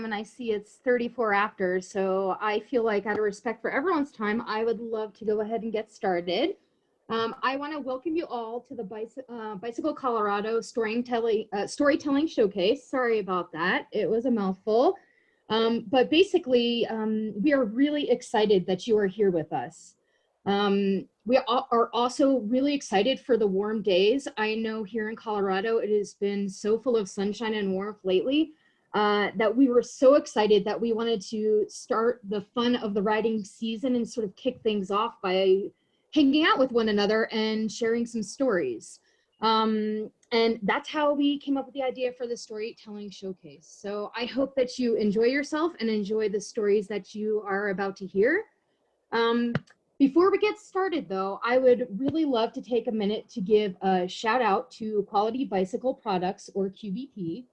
and I see it's 34 after, so I feel like out of respect for everyone's time, I would love to go ahead and get started. I want to welcome you all to the Bicycle Colorado Storytelling Showcase. Sorry about that. It was a mouthful. But basically, we are really excited that you are here with us. We are also really excited for the warm days. I know here in Colorado, it has been so full of sunshine and warmth lately that we were so excited that we wanted to start the fun of the riding season and sort of kick things off by hanging out with one another and sharing some stories. And that's how we came up with the idea for the storytelling showcase. So I hope that you enjoy yourself and enjoy the stories that you are about to hear. Before we get started though, I would really love to take a minute to give a shout out to Quality Bicycle Products, or QBP,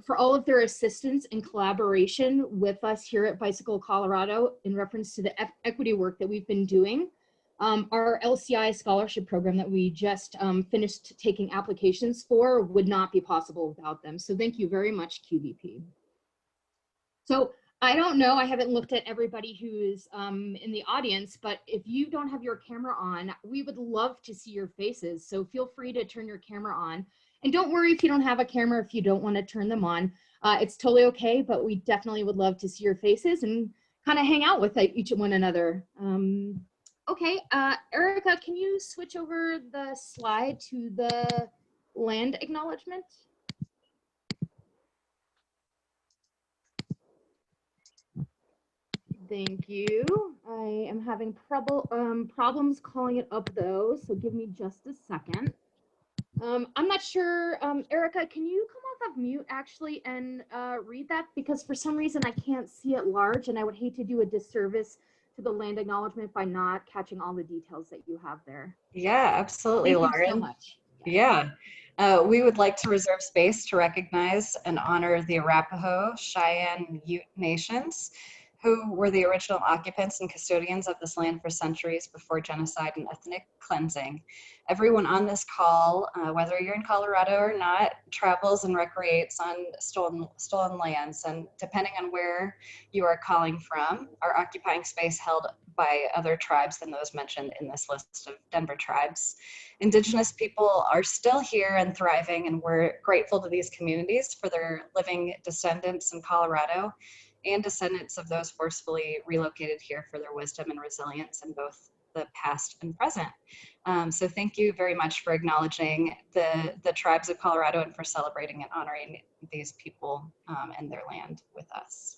for all of their assistance and collaboration with us here at Bicycle Colorado in reference to the equity work that we've been doing. Our LCI scholarship program that we just finished taking applications for would not be possible without them. So thank you very much, QBP. So I don't know, I haven't looked at everybody who's in the audience, but if you don't have your camera on, we would love to see your faces. So feel free to turn your camera on. And don't worry if you don't have a camera, if you don't want to turn them on. It's totally okay, but we definitely would love to see your faces and kind of hang out with each one another. Okay, Erica, can you switch over the slide to the land acknowledgement? Thank you. I am having problems calling it up though, so give me just a second. I'm not sure, Erica, can you come off of mute actually and read that? Because for some reason I can't see it large and I would hate to do a disservice to the land acknowledgement by not catching all the details that you have there. Yeah, absolutely, Lauren. Thank you so much. Yeah. We would like to reserve space to recognize and honor the Arapaho, Cheyenne, and Ute nations, who were the original occupants and custodians of this land for centuries before genocide and ethnic cleansing. Everyone on this call, whether you're in Colorado or not, travels and recreates on stolen lands, and depending on where you are calling from, are occupying space held by other tribes than those mentioned in this list of Denver tribes. Indigenous people are still here and thriving, and we're grateful to these communities for their living descendants in Colorado and descendants of those forcefully relocated here for their wisdom and resilience in both the past and present. So thank you very much for acknowledging the tribes of Colorado and for celebrating and honoring these people and their land with us.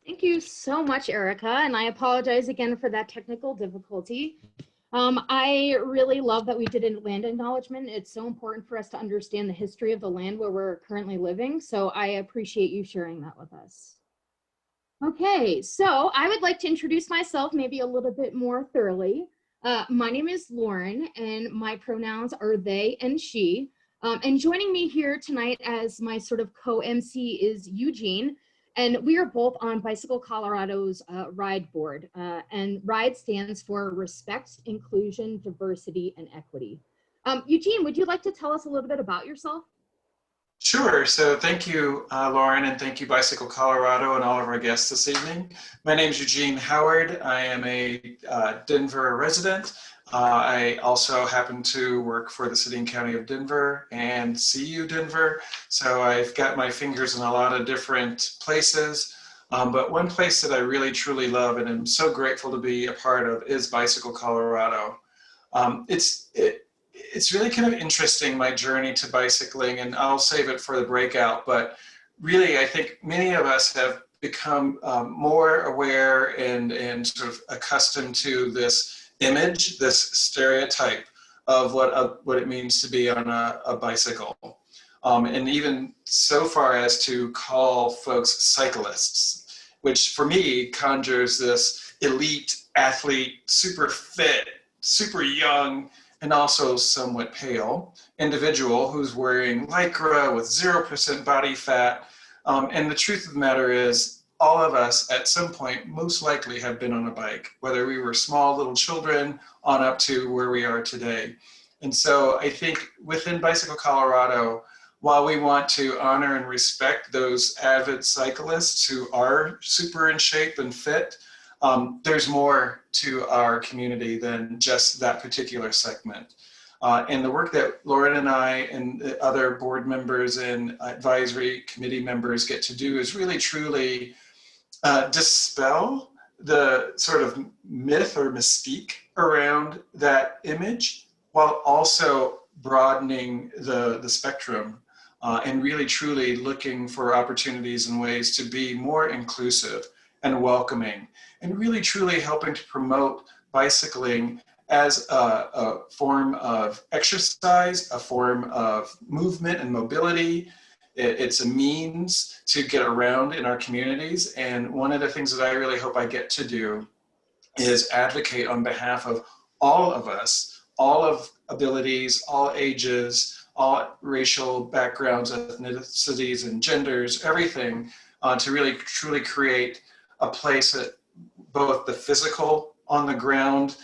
Thank you so much, Erica, and I apologize again for that technical difficulty. I really love that we did a land acknowledgement. It's so important for us to understand the history of the land where we're currently living, so I appreciate you sharing that with us. Okay, so I would like to introduce myself maybe a little bit more thoroughly. My name is Lauren, and my pronouns are they and she. And joining me here tonight as my sort of co-MC is Eugene. And we are both on Bicycle Colorado's RIDE board, and RIDE stands for Respect, Inclusion, Diversity, and Equity. Eugene, would you like to tell us a little bit about yourself? Sure. So thank you, Lauren, and thank you, Bicycle Colorado, and all of our guests this evening. My name is Eugene Howard. I am a Denver resident. I also happen to work for the City and County of Denver and CU Denver. So I've got my fingers in a lot of different places. But one place that I really, truly love and am so grateful to be a part of is Bicycle Colorado. It's really kind of interesting, my journey to bicycling, and I'll save it for the breakout. But really, I think many of us have become more aware and sort of accustomed to this image, this stereotype of what it means to be on a bicycle. And even so far as to call folks cyclists, which for me conjures this elite athlete, super fit, super young, and also somewhat pale individual who's wearing Lycra with 0% body fat. And the truth of the matter is, all of us at some point most likely have been on a bike, whether we were small little children on up to where we are today. And so I think within Bicycle Colorado, while we want to honor and respect those avid cyclists who are super in shape and fit, there's more to our community than just that particular segment. And the work that Lauren and I and the other board members and advisory committee members get to do is really truly dispel the sort of myth or mystique around that image, while also broadening the spectrum and really truly looking for opportunities and ways to be more inclusive and welcoming, and really truly helping to promote bicycling as a form of exercise, a form of movement and mobility. It's a means to get around in our communities. And one of the things that I really hope I get to do is advocate on behalf of all of us, all of abilities, all ages, all racial backgrounds, ethnicities, and genders, everything, to really truly create a place that both the physical on the ground,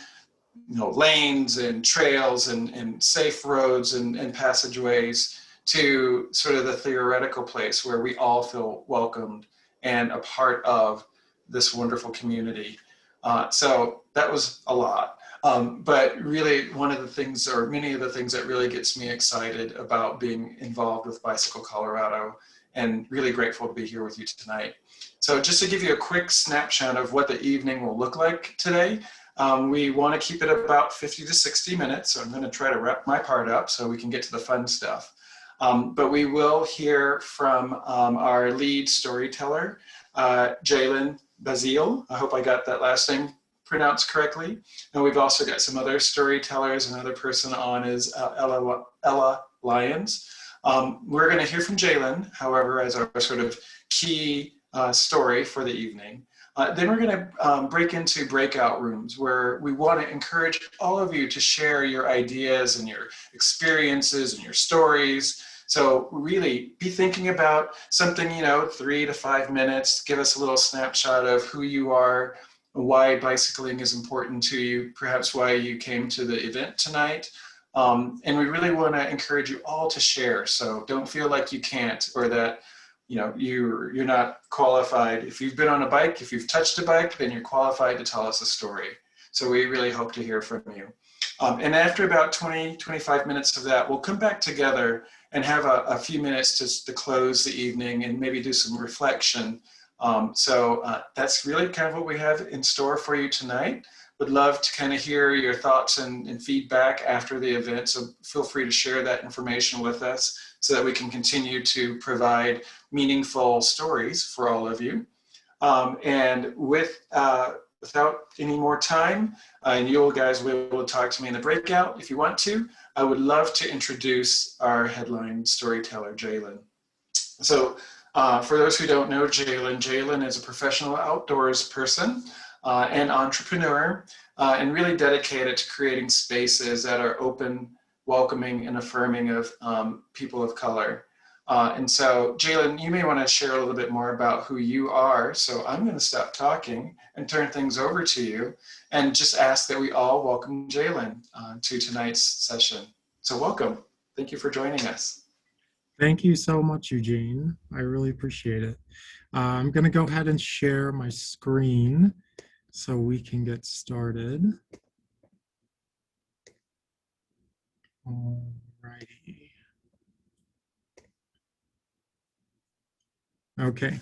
lanes and trails and safe roads and passageways, to sort of the theoretical place where we all feel welcomed and a part of this wonderful community. So that was a lot. But really one of the things, or many of the things that really gets me excited about being involved with Bicycle Colorado, and really grateful to be here with you tonight. So just to give you a quick snapshot of what the evening will look like today, we want to keep it about 50 to 60 minutes. So I'm going to try to wrap my part up so we can get to the fun stuff. But we will hear from our lead storyteller, Jalen Bazile. I hope I got that last name pronounced correctly. And we've also got some other storytellers. Another person on is Ella Lyons. We're going to hear from Jalen, however, as our sort of key story for the evening. Then we're going to break into breakout rooms where we want to encourage all of you to share your ideas and your experiences and your stories. So really be thinking about something, 3 to 5 minutes, give us a little snapshot of who you are, why bicycling is important to you, perhaps why you came to the event tonight. And we really want to encourage you all to share. So don't feel like you can't, or that you're not qualified. If you've been on a bike, if you've touched a bike, then you're qualified to tell us a story. So we really hope to hear from you. And after about 20-25 minutes of that, we'll come back together and have a few minutes to close the evening and maybe do some reflection. So that's really kind of what we have in store for you tonight. Would love to kind of hear your thoughts and feedback after the event. So feel free to share that information with us so that we can continue to provide meaningful stories for all of you. And without any more time, and you guys will be able to talk to me in the breakout if you want to, I would love to introduce our headline storyteller, Jalen. So for those who don't know Jalen is a professional outdoors person and entrepreneur, and really dedicated to creating spaces that are open, welcoming, and affirming of people of color. And so, Jalen, you may want to share a little bit more about who you are. So I'm going to stop talking and turn things over to you and just ask that we all welcome Jalen to tonight's session. So welcome. Thank you for joining us. Thank you so much, Eugene. I really appreciate it. I'm going to go ahead and share my screen so we can get started. Alrighty. Okay.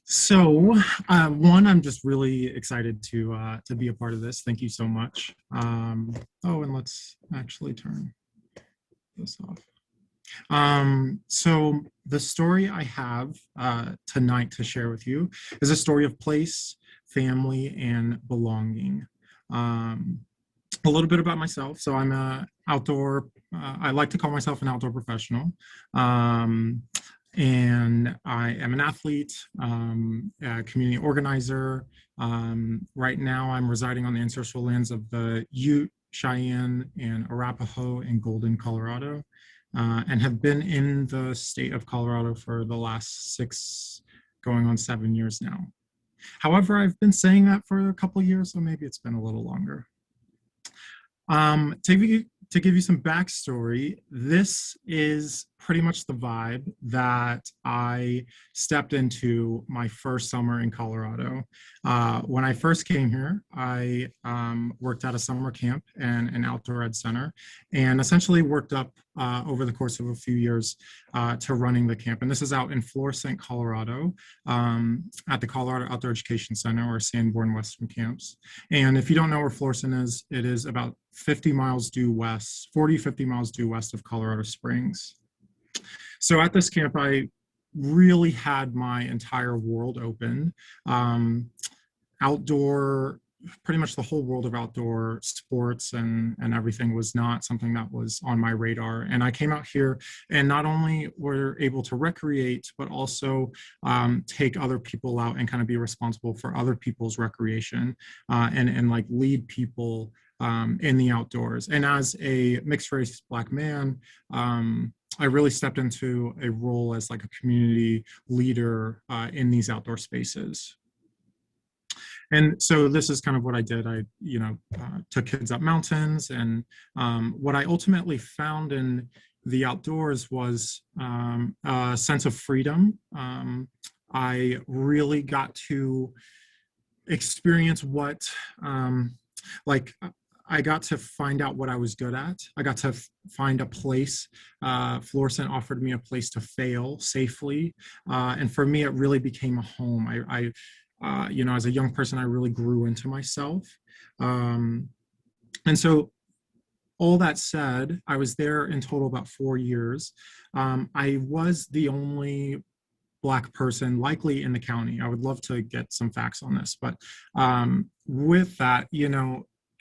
So one, I'm just really excited to be a part of this. Thank you so much. Oh, and let's actually turn this off. So the story I have tonight to share with you is a story of place, family, and belonging. A little bit about myself. So I'm a outdoor, I like to call myself an outdoor professional. And I am an athlete, a community organizer. Right now I'm residing on the ancestral lands of the Ute, Cheyenne, and Arapaho in Golden, Colorado. And have been in the state of Colorado for the last 6, going on 7 years now. However, I've been saying that for a couple of years, so maybe it's been a little longer. To give you some backstory, this is pretty much the vibe that I stepped into my first summer in Colorado. When I first came here, I worked at a summer camp and an outdoor ed center, and essentially worked up over the course of a few years to running the camp. And this is out in Florissant, Colorado, at the Colorado Outdoor Education Center, or Sanborn Western Camps. And if you don't know where Florissant is, it is about 50 miles due west, 40, 50 miles due west of Colorado Springs. So at this camp, I really had my entire world open. Outdoor, pretty much the whole world of outdoor sports and everything was not something that was on my radar. And I came out here and not only were able to recreate, but also take other people out and kind of be responsible for other people's recreation and like lead people in the outdoors. And as a mixed race Black man, I really stepped into a role as like a community leader in these outdoor spaces. And so this is kind of what I did. I, took kids up mountains, and what I ultimately found in the outdoors was a sense of freedom. I really got to experience what, I got to find out what I was good at. I got to find a place. Florissant offered me a place to fail safely. And for me, it really became a home. I as a young person, I really grew into myself. And so all that said, I was there in total about 4 years. I was the only Black person likely in the county. I would love to get some facts on this, but with that,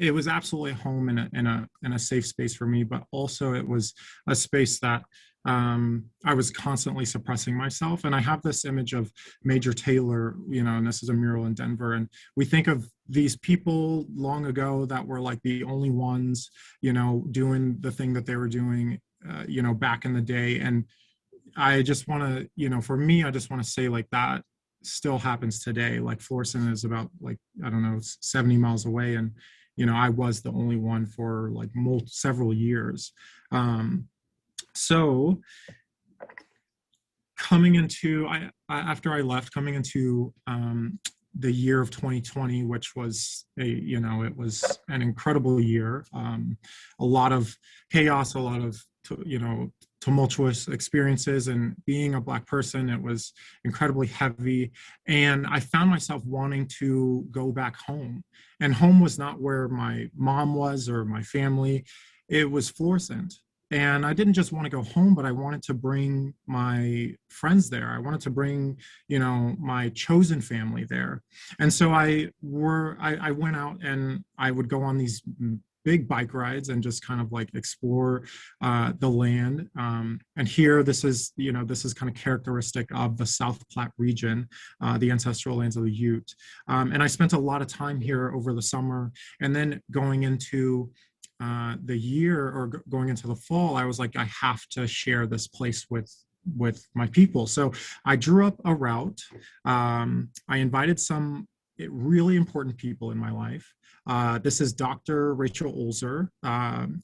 it was absolutely a home in a safe space for me, but also it was a space that I was constantly suppressing myself. And I have this image of Major Taylor, and this is a mural in Denver. And we think of these people long ago that were like the only ones, doing the thing that they were doing, back in the day. And I just want to, for me, I just want to say like that still happens today. Like Florissant is about 70 miles away. And I was the only one for like several years. So coming into, after I left, coming into the year of 2020, which was it was an incredible year. A lot of chaos, a lot of, tumultuous experiences, and being a Black person, it was incredibly heavy. And I found myself wanting to go back home, and home was not where my mom was or my family. It was Florissant. And I didn't just want to go home, but I wanted to bring my friends there. I wanted to bring, my chosen family there. And so I went out and I would go on these big bike rides and just kind of like explore the land. And here, this is kind of characteristic of the South Platte region, the ancestral lands of the Ute. And I spent a lot of time here over the summer, and then going into the year or going into the fall, I was like, I have to share this place with my people. So I drew up a route. I invited some really important people in my life. This is Dr. Rachel Olzer.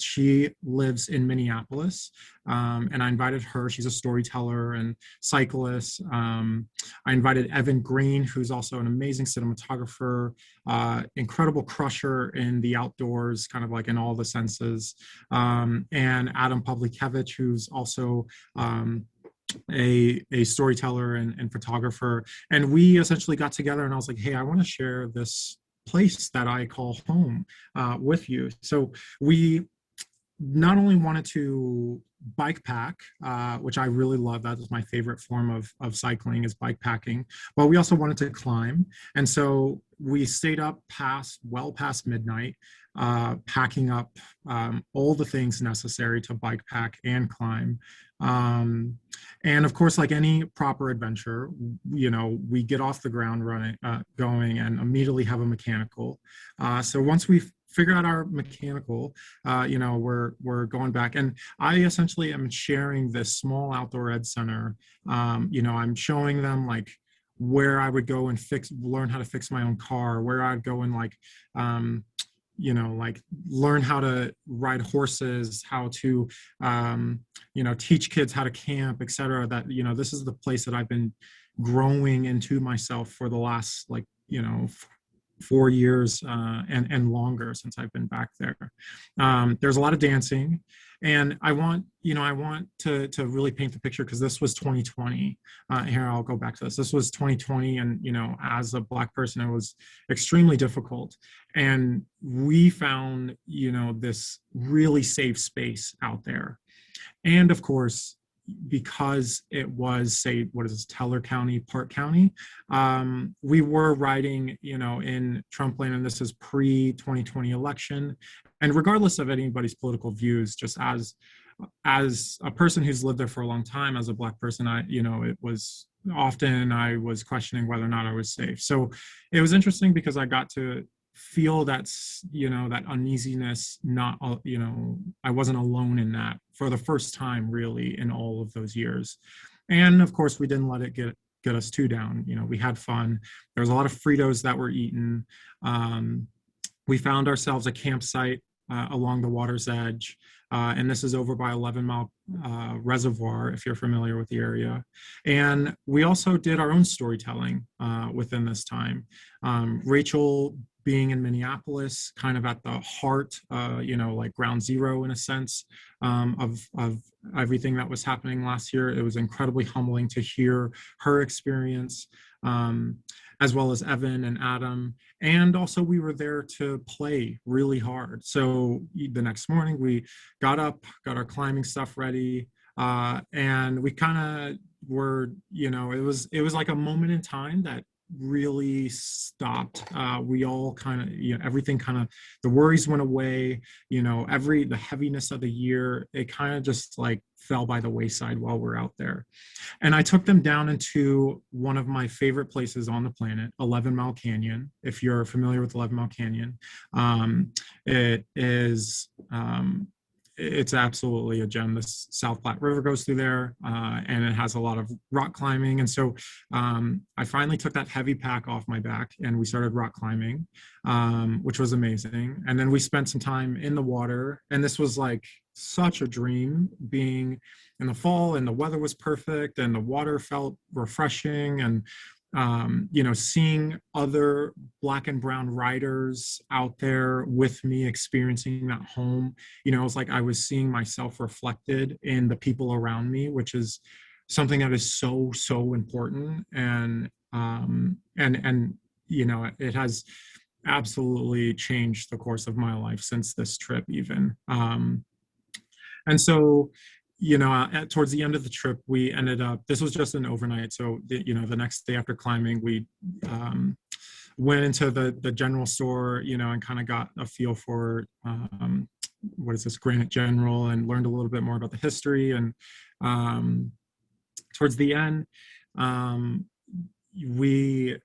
She lives in Minneapolis, and I invited her. She's a storyteller and cyclist. I invited Evan Green, who's also an amazing cinematographer, incredible crusher in the outdoors, kind of like in all the senses, and Adam Pavlikevich, who's also a storyteller and photographer. And we essentially got together, and I was like, hey, I want to share this place that I call home with you. So we not only wanted to bike pack, which I really love. That is my favorite form of cycling, is bike packing, but we also wanted to climb. And so we stayed up well past midnight, packing up all the things necessary to bike pack and climb. And of course, like any proper adventure, we get off the ground going and immediately have a mechanical. So once we've figured out our mechanical, we're going back. And I essentially am sharing this small outdoor ed center. I'm showing them like where I would go and learn how to fix my own car, where I'd go and you know, like learn how to ride horses, how to, you know, teach kids how to camp, etc. That, you know, this is the place that I've been growing into myself for the last, like, you know, 4 years and longer since I've been back there. There's a lot of dancing, and I want to really paint the picture, because this was 2020. Here, I'll go back to this. This was 2020, and, you know, as a Black person, it was extremely difficult. And we found, you know, this really safe space out there. And of course, because it was, say, what is this, Teller County, Park County, we were riding, you know, in Trump land, and this is pre-2020 election. And regardless of anybody's political views, just as a person who's lived there for a long time, as a Black person, you know, it was often I was questioning whether or not I was safe. So it was interesting because I got to feel that's, you know, that uneasiness, not, you know, I wasn't alone in that for the first time really in all of those years. And of course, we didn't let it get us too down. You know, we had fun. There was a lot of Fritos that were eaten. We found ourselves a campsite along the water's edge. And this is over by 11 Mile Reservoir, if you're familiar with the area. And we also did our own storytelling within this time. Rachel, being in Minneapolis, kind of at the heart, you know, like ground zero in a sense, of everything that was happening last year. It was incredibly humbling to hear her experience, as well as Evan and Adam. And also we were there to play really hard. So the next morning we got up, got our climbing stuff ready, and we kind of were, you know, it was like a moment in time that really stopped. We all kind of, you know, everything kind of, the worries went away, you know, the heaviness of the year, it kind of just like fell by the wayside while we're out there. And I took them down into one of my favorite places on the planet, 11 Mile Canyon. If you're familiar with 11 Mile Canyon, it is, it's absolutely a gem. The South Platte River goes through there, and it has a lot of rock climbing. And so I finally took that heavy pack off my back and we started rock climbing, which was amazing. And then we spent some time in the water, and this was like such a dream, being in the fall, and the weather was perfect and the water felt refreshing. And you know, seeing other Black and brown riders out there with me experiencing that home, you know, it was like I was seeing myself reflected in the people around me, which is something that is so, so important. And you know, it has absolutely changed the course of my life since this trip even. And so, you know, towards the end of the trip, we ended up, this was just an overnight. So, you know, the next day after climbing, we went into the general store, you know, and kind of got a feel for, what is this, Granite General, and learned a little bit more about the history. And towards the end, we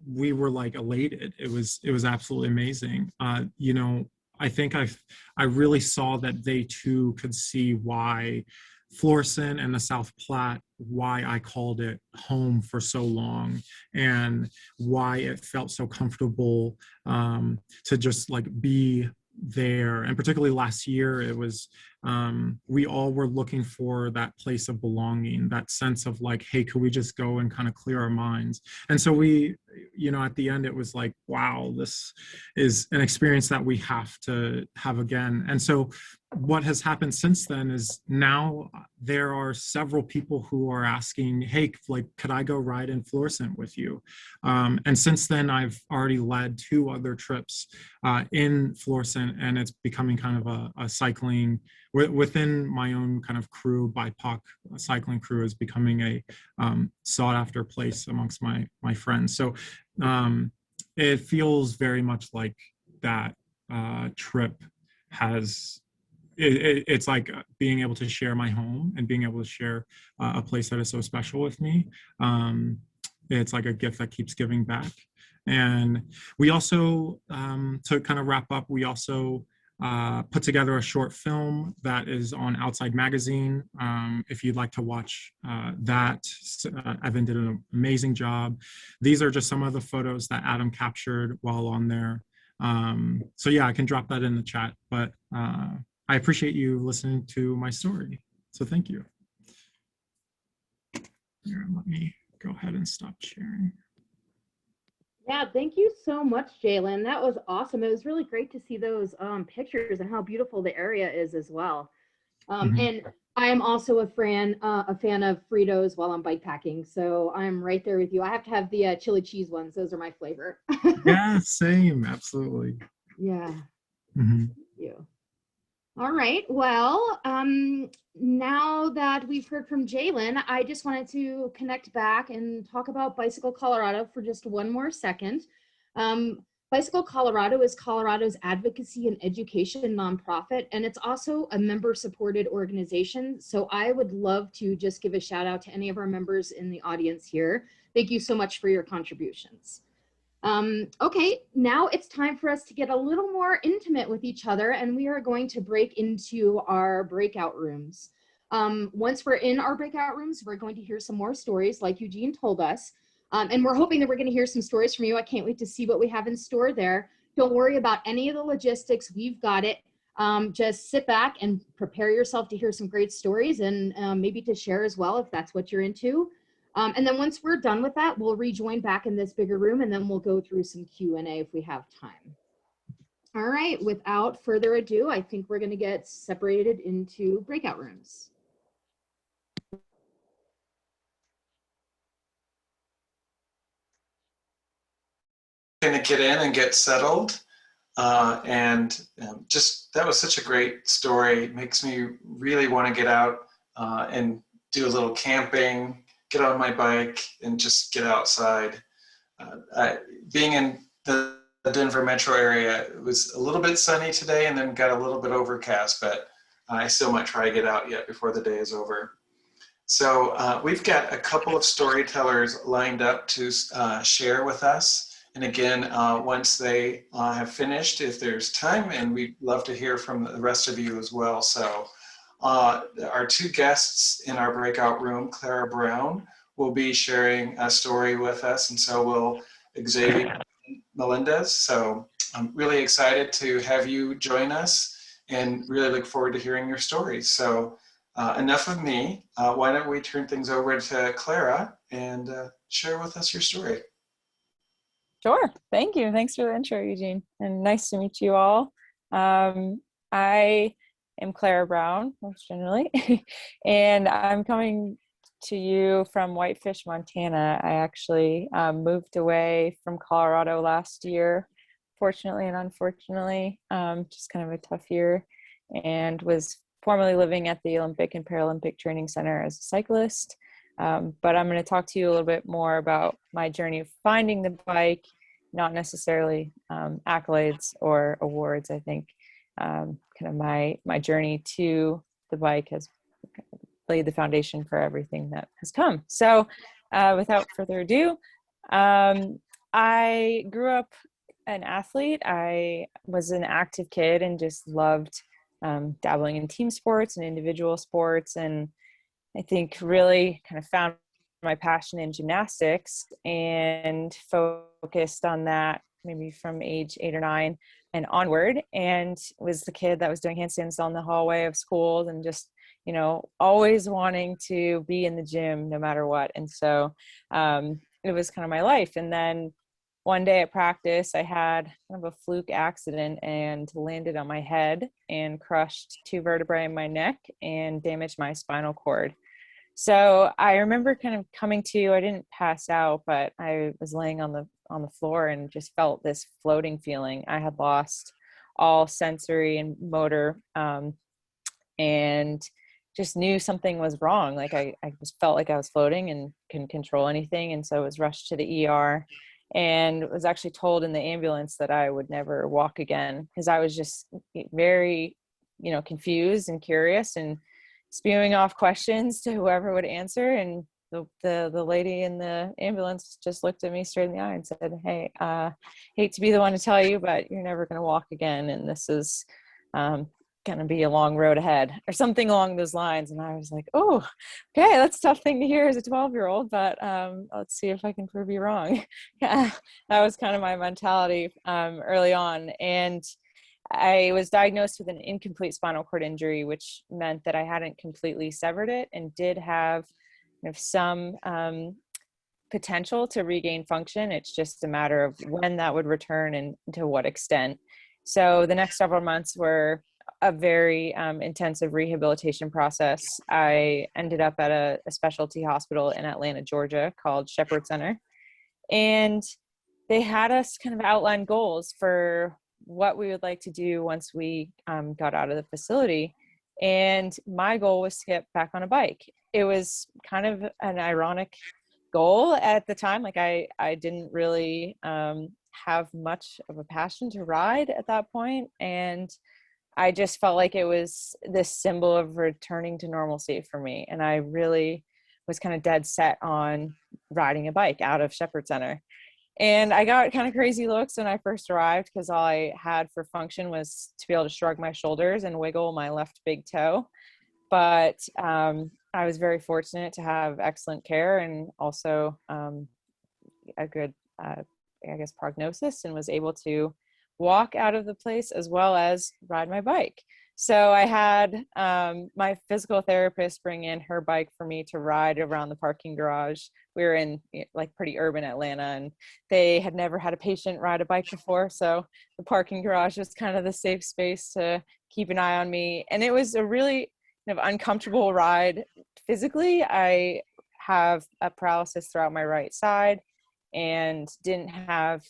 were like elated. It was absolutely amazing. You know, I think I really saw that they too could see why Florissant and the South Platte, why I called it home for so long, and why it felt so comfortable to just like be there. And particularly last year, it was, we all were looking for that place of belonging, that sense of like, hey, could we just go and kind of clear our minds? And so we, you know, at the end, it was like, wow, this is an experience that we have to have again. And so what has happened since then is now there are several people who are asking, hey, like, could I go ride in Florissant with you? And since then, I've already led 2 other trips in Florissant, and it's becoming kind of a cycling, within my own kind of crew, BIPOC cycling crew is becoming a sought after place amongst my friends. So it feels very much like that trip has, it's like being able to share my home and being able to share a place that is so special with me. It's like a gift that keeps giving back. And we also, to kind of wrap up, we also put together a short film that is on Outside Magazine. If you'd like to watch that, Evan did an amazing job. These are just some of the photos that Adam captured while on there. So yeah, I can drop that in the chat, but I appreciate you listening to my story. So thank you. Here, let me go ahead and stop sharing. Yeah, thank you so much, Jalen. That was awesome. It was really great to see those pictures and how beautiful the area is as well. And I am also a fan of Fritos while I'm bike packing. So I'm right there with you. I have to have the chili cheese ones. Those are my flavor. Yeah, same. Absolutely. Yeah. Mm-hmm. Thank you. All right. Well, now that we've heard from Jalen, I just wanted to connect back and talk about Bicycle Colorado for just one more second. Bicycle Colorado is Colorado's advocacy and education nonprofit, and it's also a member-supported organization. So I would love to just give a shout out to any of our members in the audience here. Thank you so much for your contributions. Okay, now it's time for us to get a little more intimate with each other, and we are going to break into our breakout rooms. Once we're in our breakout rooms, we're going to hear some more stories like Eugene told us. And we're hoping that we're going to hear some stories from you. I can't wait to see what we have in store there. Don't worry about any of the logistics. We've got it. Just sit back and prepare yourself to hear some great stories and maybe to share as well if that's what you're into. And then once we're done with that, we'll rejoin back in this bigger room and then we'll go through some Q&A if we have time. All right, without further ado, I think we're going to get separated into breakout rooms. Going to get in and get settled. Just that was such a great story. It makes me really want to get out and do a little camping, get on my bike, and just get outside. Being in the Denver metro area, it was a little bit sunny today and then got a little bit overcast, but I still might try to get out yet before the day is over. So we've got a couple of storytellers lined up to share with us. And again, once they have finished, if there's time, and we'd love to hear from the rest of you as well. So our two guests in our breakout room, Clara Brown, will be sharing a story with us, and so will Xavier Melendez. So I'm really excited to have you join us and really look forward to hearing your stories. So enough of me. Why don't we turn things over to Clara and share with us your story. Sure. Thank you. Thanks for the intro, Eugene. And nice to meet you all. I am Clara Brown, most generally, and I'm coming to you from Whitefish, Montana. I actually moved away from Colorado last year, fortunately and unfortunately, just kind of a tough year, and was formerly living at the Olympic and Paralympic Training Center as a cyclist. But I'm going to talk to you a little bit more about my journey of finding the bike, not necessarily accolades or awards. I think kind of my journey to the bike has laid the foundation for everything that has come. So without further ado, I grew up an athlete. I was an active kid and just loved dabbling in team sports and individual sports, and I think really kind of found my passion in gymnastics and focused on that maybe from age 8 or 9 and onward, and was the kid that was doing handstands on the hallway of schools and just, you know, always wanting to be in the gym no matter what. And so it was kind of my life. And then one day at practice, I had kind of a fluke accident and landed on my head and crushed 2 vertebrae in my neck and damaged my spinal cord. So I remember kind of coming to, I didn't pass out, but I was laying on the floor and just felt this floating feeling. I had lost all sensory and motor, and just knew something was wrong. Like I just felt like I was floating and couldn't control anything. And so I was rushed to the ER and was actually told in the ambulance that I would never walk again, because I was just very, you know, confused and curious and spewing off questions to whoever would answer. And the lady in the ambulance just looked at me straight in the eye and said, "Hey, hate to be the one to tell you, but you're never going to walk again. And this is going to be a long road ahead or something along those lines. And I was like, oh, okay, that's a tough thing to hear as a 12-year-old, but let's see if I can prove you wrong. That was kind of my mentality early on. And I was diagnosed with an incomplete spinal cord injury, which meant that I hadn't completely severed it and did have some potential to regain function. It's just a matter of when that would return and to what extent. So the next several months were a very intensive rehabilitation process. I ended up at a specialty hospital in Atlanta, Georgia called Shepherd Center. And they had us kind of outline goals for what we would like to do once we got out of the facility. And my goal was to get back on a bike. It was kind of an ironic goal at the time. Like I didn't really have much of a passion to ride at that point. And I just felt like it was this symbol of returning to normalcy for me. And I really was kind of dead set on riding a bike out of Shepherd Center. And I got kind of crazy looks when I first arrived because all I had for function was to be able to shrug my shoulders and wiggle my left big toe. But I was very fortunate to have excellent care and also a good, prognosis, and was able to walk out of the place as well as ride my bike. So I had my physical therapist bring in her bike for me to ride around the parking garage. We were in like pretty urban Atlanta, and they had never had a patient ride a bike before. So the parking garage was kind of the safe space to keep an eye on me. And it was a really kind of uncomfortable ride. Physically, I have a paralysis throughout my right side and didn't have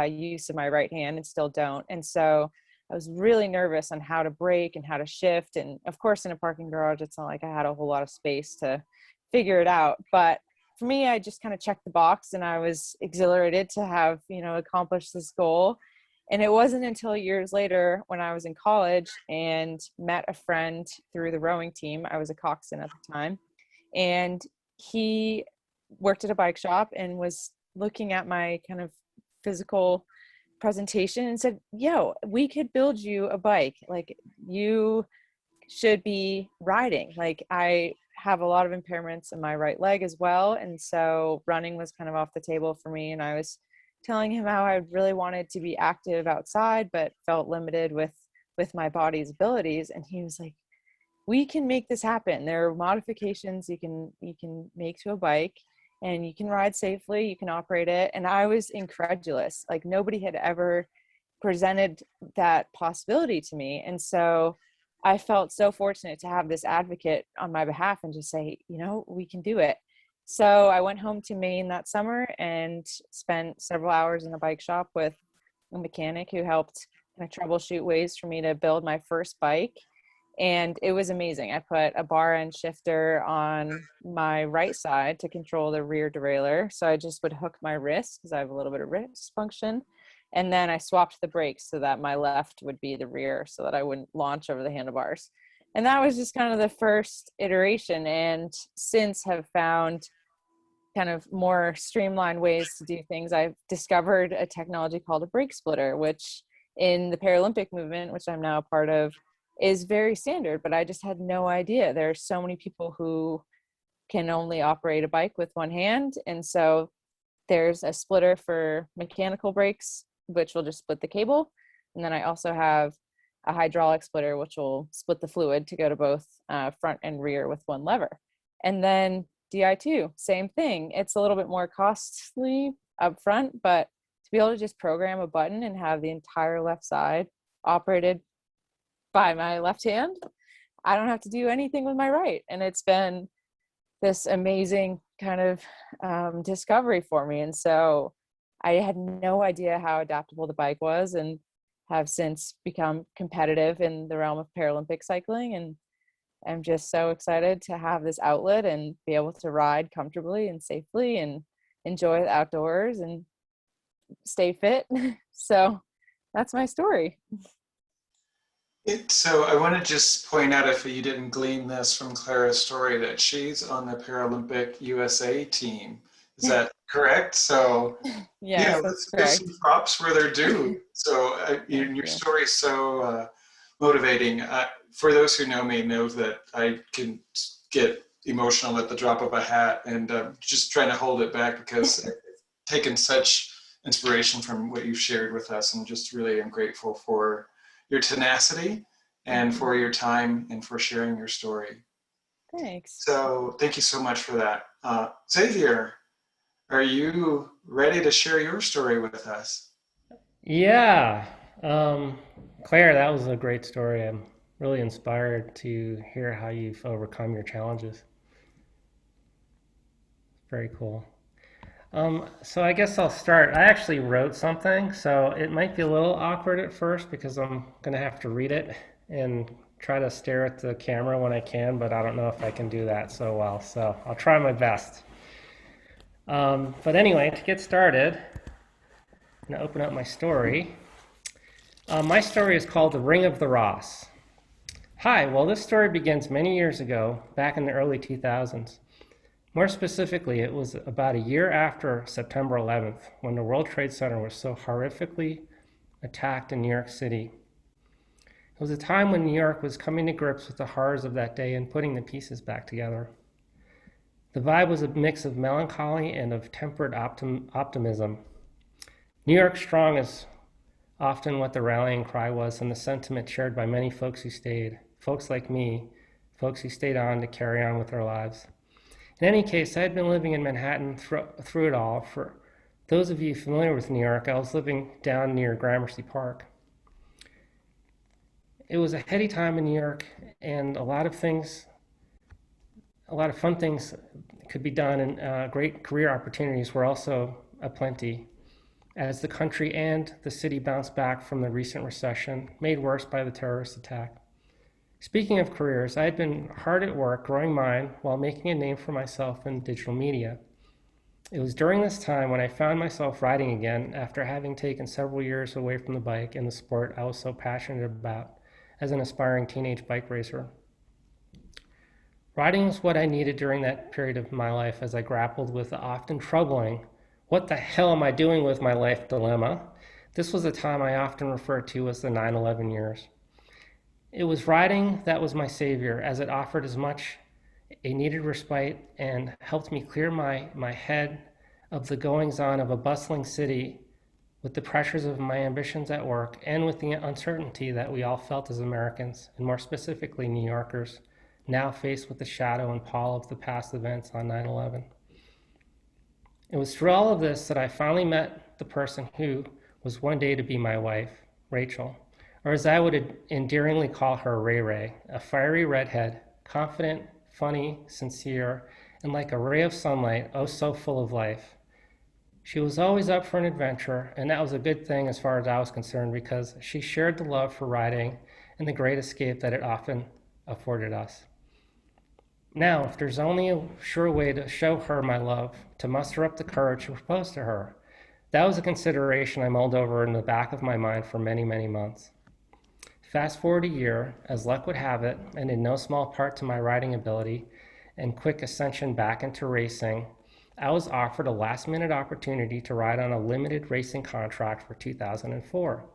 use of my right hand and still don't. And so I was really nervous on how to brake and how to shift. And of course, in a parking garage, it's not like I had a whole lot of space to figure it out. But for me, I just kind of checked the box, and I was exhilarated to have, accomplished this goal. And it wasn't until years later when I was in college and met a friend through the rowing team. I was a coxswain at the time. And he worked at a bike shop and was looking at my kind of physical presentation and said, yo, we could build you a bike. Like, you should be riding. Like, I have a lot of impairments in my right leg as well. And so running was kind of off the table for me. And I was telling him how I really wanted to be active outside, but felt limited with my body's abilities. And he was like, we can make this happen. There are modifications you can make to a bike, and you can ride safely, you can operate it. And I was incredulous. Like, nobody had ever presented that possibility to me. And so I felt so fortunate to have this advocate on my behalf and just say, we can do it. So I went home to Maine that summer and spent several hours in a bike shop with a mechanic who helped kind of troubleshoot ways for me to build my first bike. And it was amazing. I put a bar end shifter on my right side to control the rear derailleur. So I just would hook my wrist because I have a little bit of wrist function. And then I swapped the brakes so that my left would be the rear so that I wouldn't launch over the handlebars. And that was just kind of the first iteration. And since have found kind of more streamlined ways to do things. I've discovered a technology called a brake splitter, which in the Paralympic movement, which I'm now a part of, is very standard, but I just had no idea. There are so many people who can only operate a bike with one hand. And so there's a splitter for mechanical brakes, which will just split the cable. And then I also have a hydraulic splitter, which will split the fluid to go to both front and rear with one lever. And then DI2, same thing. It's a little bit more costly up front, but to be able to just program a button and have the entire left side operated by my left hand, I don't have to do anything with my right. And it's been this amazing kind of discovery for me. And so I had no idea how adaptable the bike was, and have since become competitive in the realm of Paralympic cycling. And I'm just so excited to have this outlet and be able to ride comfortably and safely and enjoy the outdoors and stay fit. So that's my story. So I want to just point out, if you didn't glean this from Clara's story, that she's on the Paralympic USA team. Is that correct? So Yes, let's that's correct. give some props where they're due. So your story is so motivating. for those who know me know that I can get emotional at the drop of a hat, and just trying to hold it back because I've taken such inspiration from what you've shared with us, and just really am grateful for your tenacity and for your time and for sharing your story. Thanks. So thank you so much for that. Xavier, are you ready to share your story with us? Yeah. Claire, that was a great story. I'm really inspired to hear how you've overcome your challenges. Very cool. So I guess I'll start. I actually wrote something, so it might be a little awkward at first because I'm going to have to read it and try to stare at the camera when I can, but I don't know if I can do that so well, so I'll try my best. But anyway, to get started, I'm going to open up my story. My story is called The Ring of the Ross. Hi, well, this story begins many years ago, back in the early 2000s. More specifically, it was about a year after September 11th, when the World Trade Center was so horrifically attacked in New York City. It was a time when New York was coming to grips with the horrors of that day and putting the pieces back together. The vibe was a mix of melancholy and of tempered optimism. New York strong is often what the rallying cry was, and the sentiment shared by many folks who stayed, folks like me, folks who stayed on to carry on with their lives. In any case, I had been living in Manhattan through it all. For those of you familiar with New York, I was living down near Gramercy Park. It was a heady time in New York, and a lot of fun things could be done, and great career opportunities were also aplenty, as the country and the city bounced back from the recent recession, made worse by the terrorist attack. Speaking of careers, I had been hard at work growing mine while making a name for myself in digital media. It was during this time when I found myself riding again after having taken several years away from the bike and the sport I was so passionate about as an aspiring teenage bike racer. Riding was what I needed during that period of my life as I grappled with the often troubling, what the hell am I doing with my life dilemma? This was a time I often referred to as the 9/11 years. It was riding that was my savior, as it offered as much a needed respite and helped me clear my head of the goings-on of a bustling city with the pressures of my ambitions at work and with the uncertainty that we all felt as Americans, and more specifically New Yorkers, now faced with the shadow and pall of the past events on 9/11. It was through all of this that I finally met the person who was one day to be my wife, Rachel, or as I would endearingly call her, Ray Ray, a fiery redhead, confident, funny, sincere, and like a ray of sunlight, oh so full of life. She was always up for an adventure, and that was a good thing as far as I was concerned, because she shared the love for riding and the great escape that it often afforded us. Now, if there's only a sure way to show her my love, to muster up the courage to propose to her, that was a consideration I mulled over in the back of my mind for many, many months. Fast forward a year, as luck would have it, and in no small part to my riding ability and quick ascension back into racing, I was offered a last-minute opportunity to ride on a limited racing contract for 2004.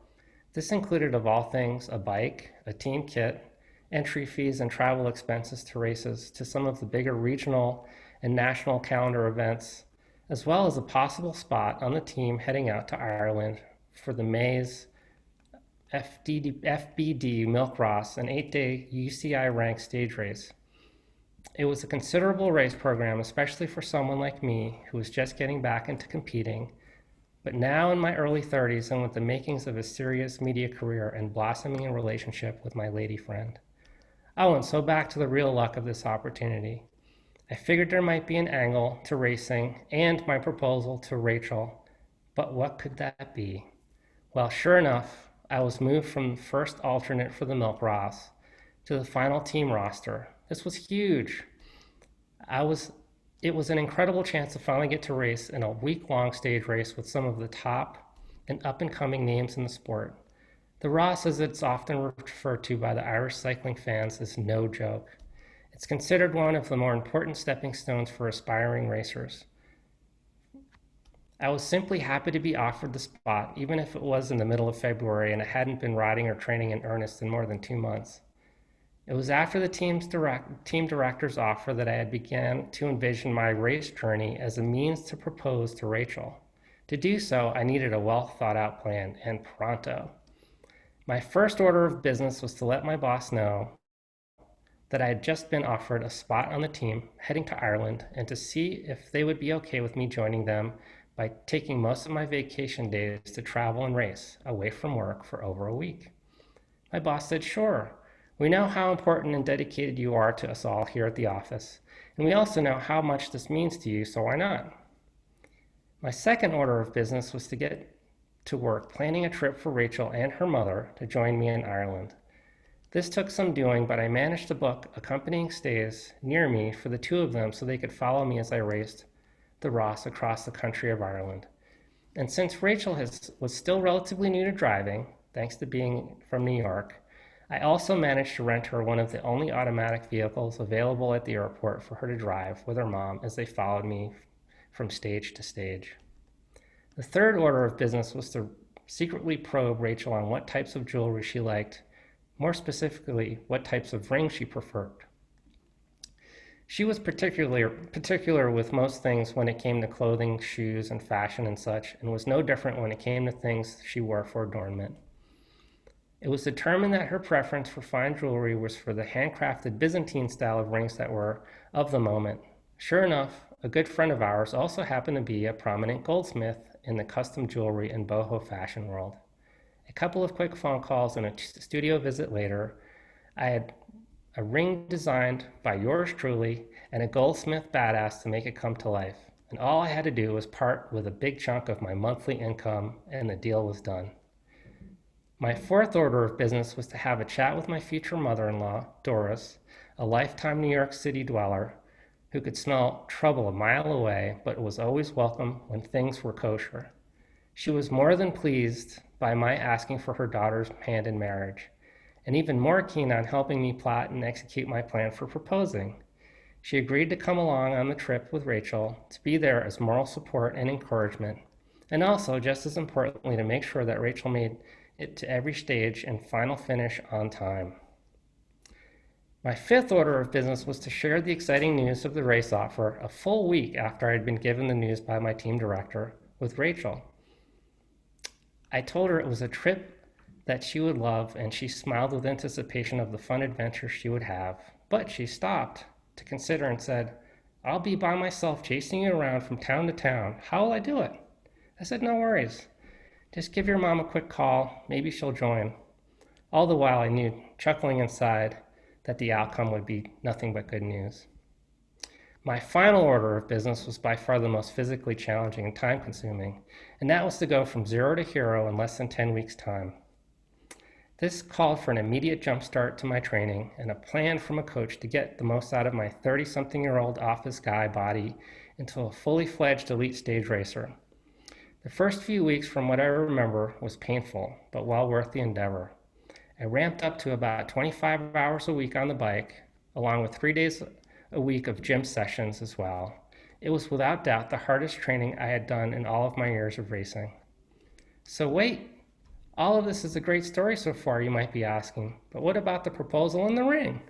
This included, of all things, a bike, a team kit, entry fees and travel expenses to races, to some of the bigger regional and national calendar events, as well as a possible spot on the team heading out to Ireland for the Mays FBD Milkross, an 8-day UCI ranked stage race. It was a considerable race program, especially for someone like me who was just getting back into competing, but now in my early 30s and with the makings of a serious media career and blossoming relationship with my lady friend. I went so back to the real luck of this opportunity. I figured there might be an angle to racing and my proposal to Rachel, but what could that be? Well, sure enough, I was moved from first alternate for the Milkross to the final team roster. This was huge. It was an incredible chance to finally get to race in a week-long stage race with some of the top and up-and-coming names in the sport. The Ross, as it's often referred to by the Irish cycling fans, is no joke. It's considered one of the more important stepping stones for aspiring racers. I was simply happy to be offered the spot, even if it was in the middle of February and I hadn't been riding or training in earnest in more than 2 months. It was after the team director's offer that I had began to envision my race journey as a means to propose to Rachel. To do so, I needed a well thought out plan, and pronto. My first order of business was to let my boss know that I had just been offered a spot on the team heading to Ireland, and to see if they would be okay with me joining them by taking most of my vacation days to travel and race away from work for over a week. My boss said, "Sure. We know how important and dedicated you are to us all here at the office, and we also know how much this means to you, so why not?" My second order of business was to get to work planning a trip for Rachel and her mother to join me in Ireland. This took some doing, but I managed to book accompanying stays near me for the two of them so they could follow me as I raced the Ross across the country of Ireland. And since Rachel was still relatively new to driving, thanks to being from New York, I also managed to rent her one of the only automatic vehicles available at the airport for her to drive with her mom as they followed me from stage to stage. The third order of business was to secretly probe Rachel on what types of jewelry she liked, more specifically, what types of rings she preferred. She was particular with most things when it came to clothing, shoes, and fashion and such, and was no different when it came to things she wore for adornment. It was determined that her preference for fine jewelry was for the handcrafted Byzantine style of rings that were of the moment. Sure enough, a good friend of ours also happened to be a prominent goldsmith in the custom jewelry and boho fashion world. A couple of quick phone calls and a studio visit later, I had a ring designed by yours truly and a goldsmith badass to make it come to life. And all I had to do was part with a big chunk of my monthly income, and the deal was done. My fourth order of business was to have a chat with my future mother-in-law, Doris, a lifetime New York City dweller who could smell trouble a mile away, but was always welcome when things were kosher. She was more than pleased by my asking for her daughter's hand in marriage, and even more keen on helping me plot and execute my plan for proposing. She agreed to come along on the trip with Rachel, to be there as moral support and encouragement, and also, just as importantly, to make sure that Rachel made it to every stage and final finish on time. My fifth order of business was to share the exciting news of the race offer a full week after I had been given the news by my team director with Rachel. I told her it was a trip that she would love, and she smiled with anticipation of the fun adventure she would have. But she stopped to consider and said, "I'll be by myself chasing you around from town to town. How will I do it?" I said, "No worries. Just give your mom a quick call. Maybe she'll join." All the while I knew, chuckling inside, that the outcome would be nothing but good news. My final order of business was by far the most physically challenging and time-consuming, and that was to go from zero to hero in less than 10 weeks' time. This called for an immediate jumpstart to my training and a plan from a coach to get the most out of my 30-something-year-old office guy body into a fully fledged elite stage racer. The first few weeks, from what I remember, was painful, but well worth the endeavor. I ramped up to about 25 hours a week on the bike, along with 3 days a week of gym sessions as well. It was without doubt the hardest training I had done in all of my years of racing. So wait, all of this is a great story so far, you might be asking, but what about the proposal and the ring?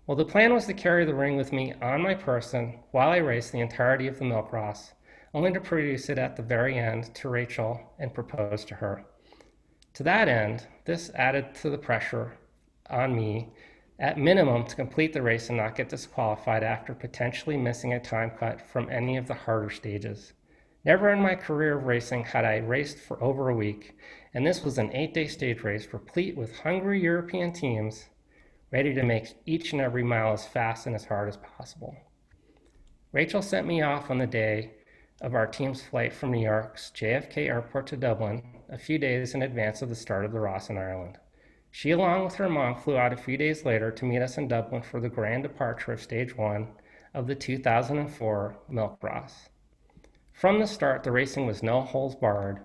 Well, the plan was to carry the ring with me on my person while I raced the entirety of the Millcross, only to produce it at the very end to Rachel and propose to her. To that end, this added to the pressure on me, at minimum, to complete the race and not get disqualified after potentially missing a time cut from any of the harder stages. Never in my career of racing had I raced for over a week, and this was an 8-day stage race replete with hungry European teams ready to make each and every mile as fast and as hard as possible. Rachel sent me off on the day of our team's flight from New York's JFK Airport to Dublin a few days in advance of the start of the Ross in Ireland. She, along with her mom, flew out a few days later to meet us in Dublin for the grand departure of Stage 1 of the 2004 Millcross. From the start, the racing was no holds barred,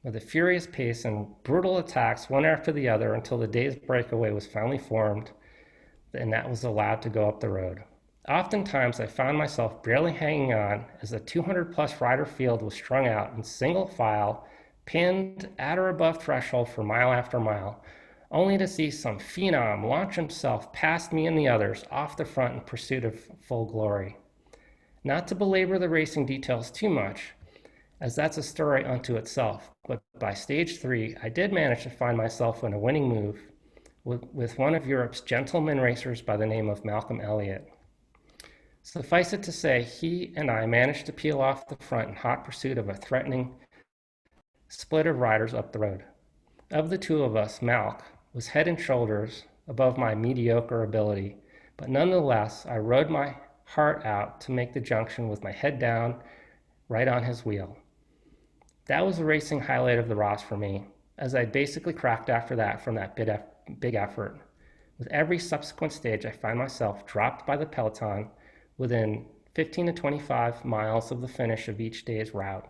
with a furious pace and brutal attacks one after the other until the day's breakaway was finally formed and that was allowed to go up the road. Oftentimes, I found myself barely hanging on as the 200-plus rider field was strung out in single file, pinned at or above threshold for mile after mile, only to see some phenom launch himself past me and the others off the front in pursuit of full glory. Not to belabor the racing details too much, as that's a story unto itself, but by stage 3, I did manage to find myself in a winning move with one of Europe's gentleman racers by the name of Malcolm Elliott. Suffice it to say, he and I managed to peel off the front in hot pursuit of a threatening split of riders up the road. Of the two of us, Malk was head and shoulders above my mediocre ability, but nonetheless, I rode my heart out to make the junction with my head down, right on his wheel. That was the racing highlight of the Ross for me, as I basically cracked after that from that big effort. With every subsequent stage, I find myself dropped by the peloton within 15 to 25 miles of the finish of each day's route.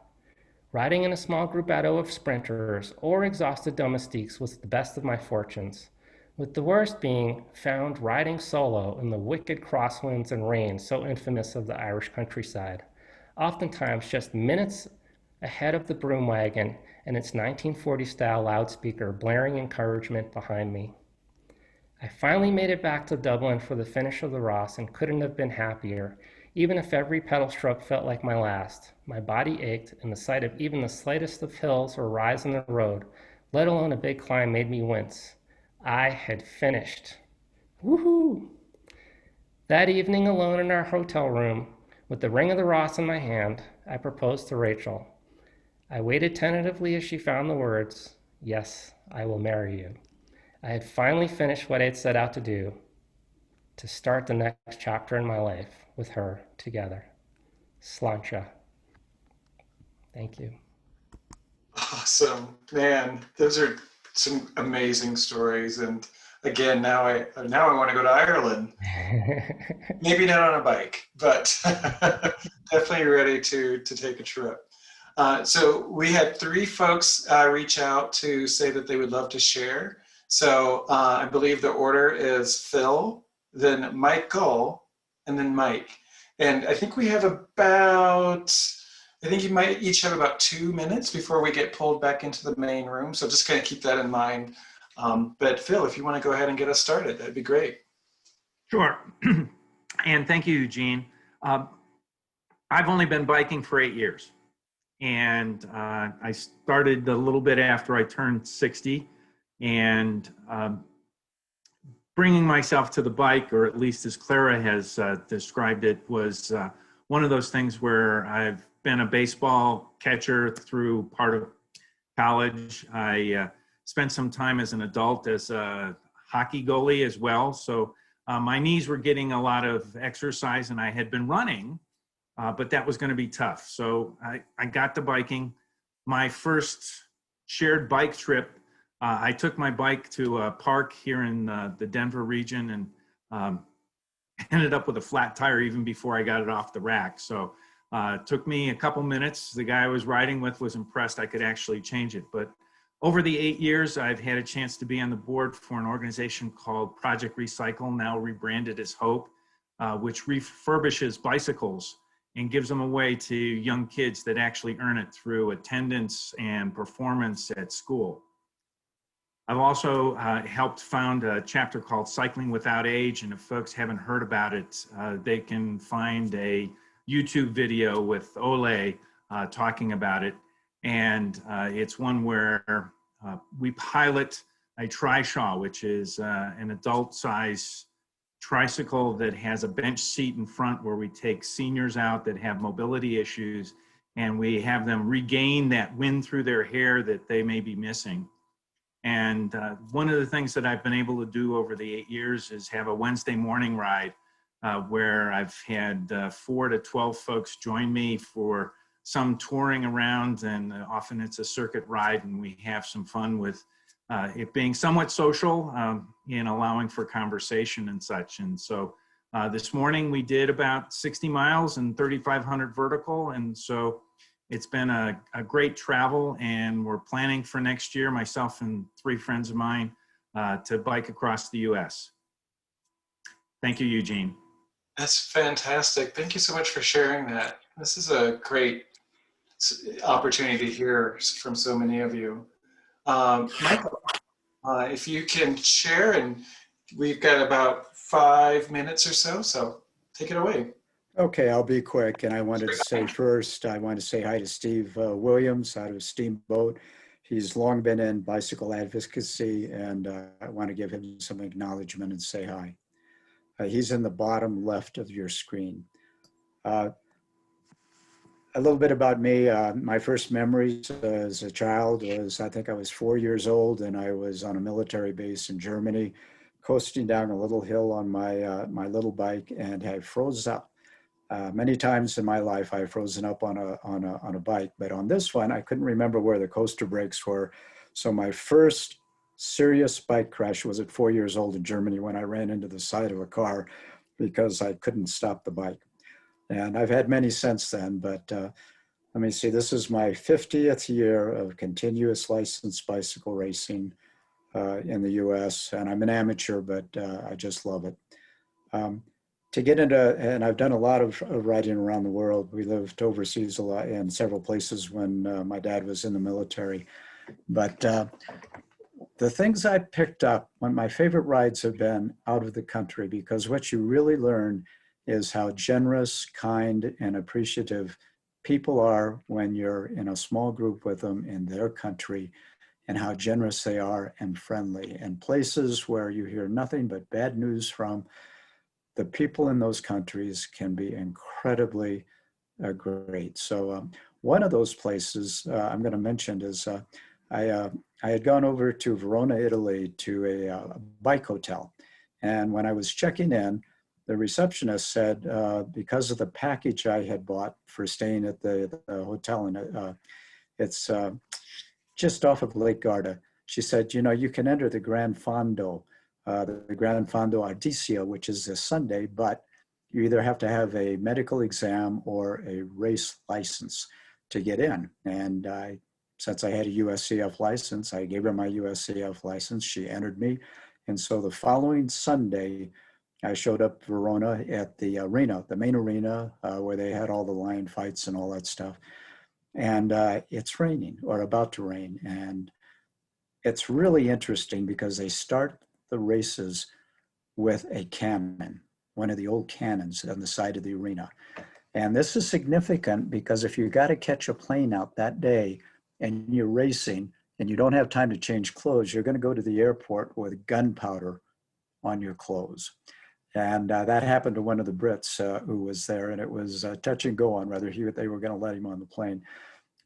Riding in a small gruppetto of sprinters or exhausted domestiques was the best of my fortunes, with the worst being found riding solo in the wicked crosswinds and rain so infamous of the Irish countryside, oftentimes just minutes ahead of the broom wagon and its 1940-style loudspeaker blaring encouragement behind me. I finally made it back to Dublin for the finish of the Ross and couldn't have been happier, even if every pedal stroke felt like my last. My body ached, and the sight of even the slightest of hills or rise in the road, let alone a big climb, made me wince. I had finished. Woohoo! That evening, alone in our hotel room, with the ring of the Ross in my hand, I proposed to Rachel. I waited tentatively as she found the words, "Yes, I will marry you." I had finally finished what I had set out to do, to start the next chapter in my life with her together. Sláinte. Thank you. Awesome, man. Those are some amazing stories. And again, now I want to go to Ireland. Maybe not on a bike, but definitely ready to take a trip. So we had 3 folks reach out to say that they would love to share. So I believe the order is Phil, then Michael, and then Mike. And I think we have I think you might each have about 2 minutes before we get pulled back into the main room. So just kind of keep that in mind. But Phil, if you want to go ahead and get us started, that'd be great. Sure. And thank you, Eugene. I've only been biking for 8 years. And I started a little bit after I turned 60. And bringing myself to the bike, or at least as Clara has described it, was one of those things where I've been a baseball catcher through part of college. I spent some time as an adult as a hockey goalie as well. So my knees were getting a lot of exercise, and I had been running, but that was going to be tough. So I got to biking. My first shared bike trip, I took my bike to a park here in the Denver region and ended up with a flat tire even before I got it off the rack. So it took me a couple minutes. The guy I was riding with was impressed I could actually change it. But over the 8 years, I've had a chance to be on the board for an organization called Project Recycle, now rebranded as Hope, which refurbishes bicycles and gives them away to young kids that actually earn it through attendance and performance at school. I've also helped found a chapter called Cycling Without Age, and if folks haven't heard about it, they can find a YouTube video with Ole talking about it. And it's one where we pilot a trishaw, which is an adult-size tricycle that has a bench seat in front where we take seniors out that have mobility issues, and we have them regain that wind through their hair that they may be missing. And one of the things that I've been able to do over the 8 years is have a Wednesday morning ride where I've had 4 to 12 folks join me for some touring around, and often it's a circuit ride, and we have some fun with it being somewhat social and allowing for conversation and such. And so this morning we did about 60 miles and 3,500 vertical, and so it's been a great travel, and we're planning for next year, myself and 3 friends of mine, to bike across the US. Thank you, Eugene. That's fantastic. Thank you so much for sharing that. This is a great opportunity to hear from so many of you. Michael. If you can share, and we've got about 5 minutes or so, so take it away. Okay, I'll be quick. And I wanted to say first, I want to say hi to Steve Williams out of Steamboat. He's long been in bicycle advocacy, and I want to give him some acknowledgement and say hi. He's in the bottom left of your screen. A little bit about me. My first memories as a child was, I think I was 4 years old, and I was on a military base in Germany, coasting down a little hill on my little bike, and I froze up. Many times in my life, I've frozen up on a bike, but on this one, I couldn't remember where the coaster brakes were. So my first serious bike crash was at 4 years old in Germany when I ran into the side of a car because I couldn't stop the bike. And I've had many since then, but let me see, this is my 50th year of continuous licensed bicycle racing in the US, and I'm an amateur, but I just love it. To get into, and I've done a lot of riding around the world. We lived overseas a lot in several places when my dad was in the military. But the things I picked up, when my favorite rides have been out of the country, because what you really learn is how generous, kind, and appreciative people are when you're in a small group with them in their country, and how generous they are and friendly. And places where you hear nothing but bad news from, the people in those countries can be incredibly great. So one of those places I'm going to mention is I had gone over to Verona, Italy to a bike hotel. And when I was checking in, the receptionist said, because of the package I had bought for staying at the hotel, and it's just off of Lake Garda, she said, you know, you can enter the Gran Fondo, the Gran Fondo Ardisia, which is this Sunday, but you either have to have a medical exam or a race license to get in. And since I had a USCF license, I gave her my USCF license. She entered me. And so the following Sunday, I showed up Verona at the arena, the main arena, where they had all the lion fights and all that stuff. And it's raining or about to rain. And it's really interesting because they start the races with a cannon, one of the old cannons on the side of the arena. And this is significant because if you got to catch a plane out that day and you're racing and you don't have time to change clothes, you're going to go to the airport with gunpowder on your clothes. And that happened to one of the Brits who was there, and it was touch and go on whether they were going to let him on the plane.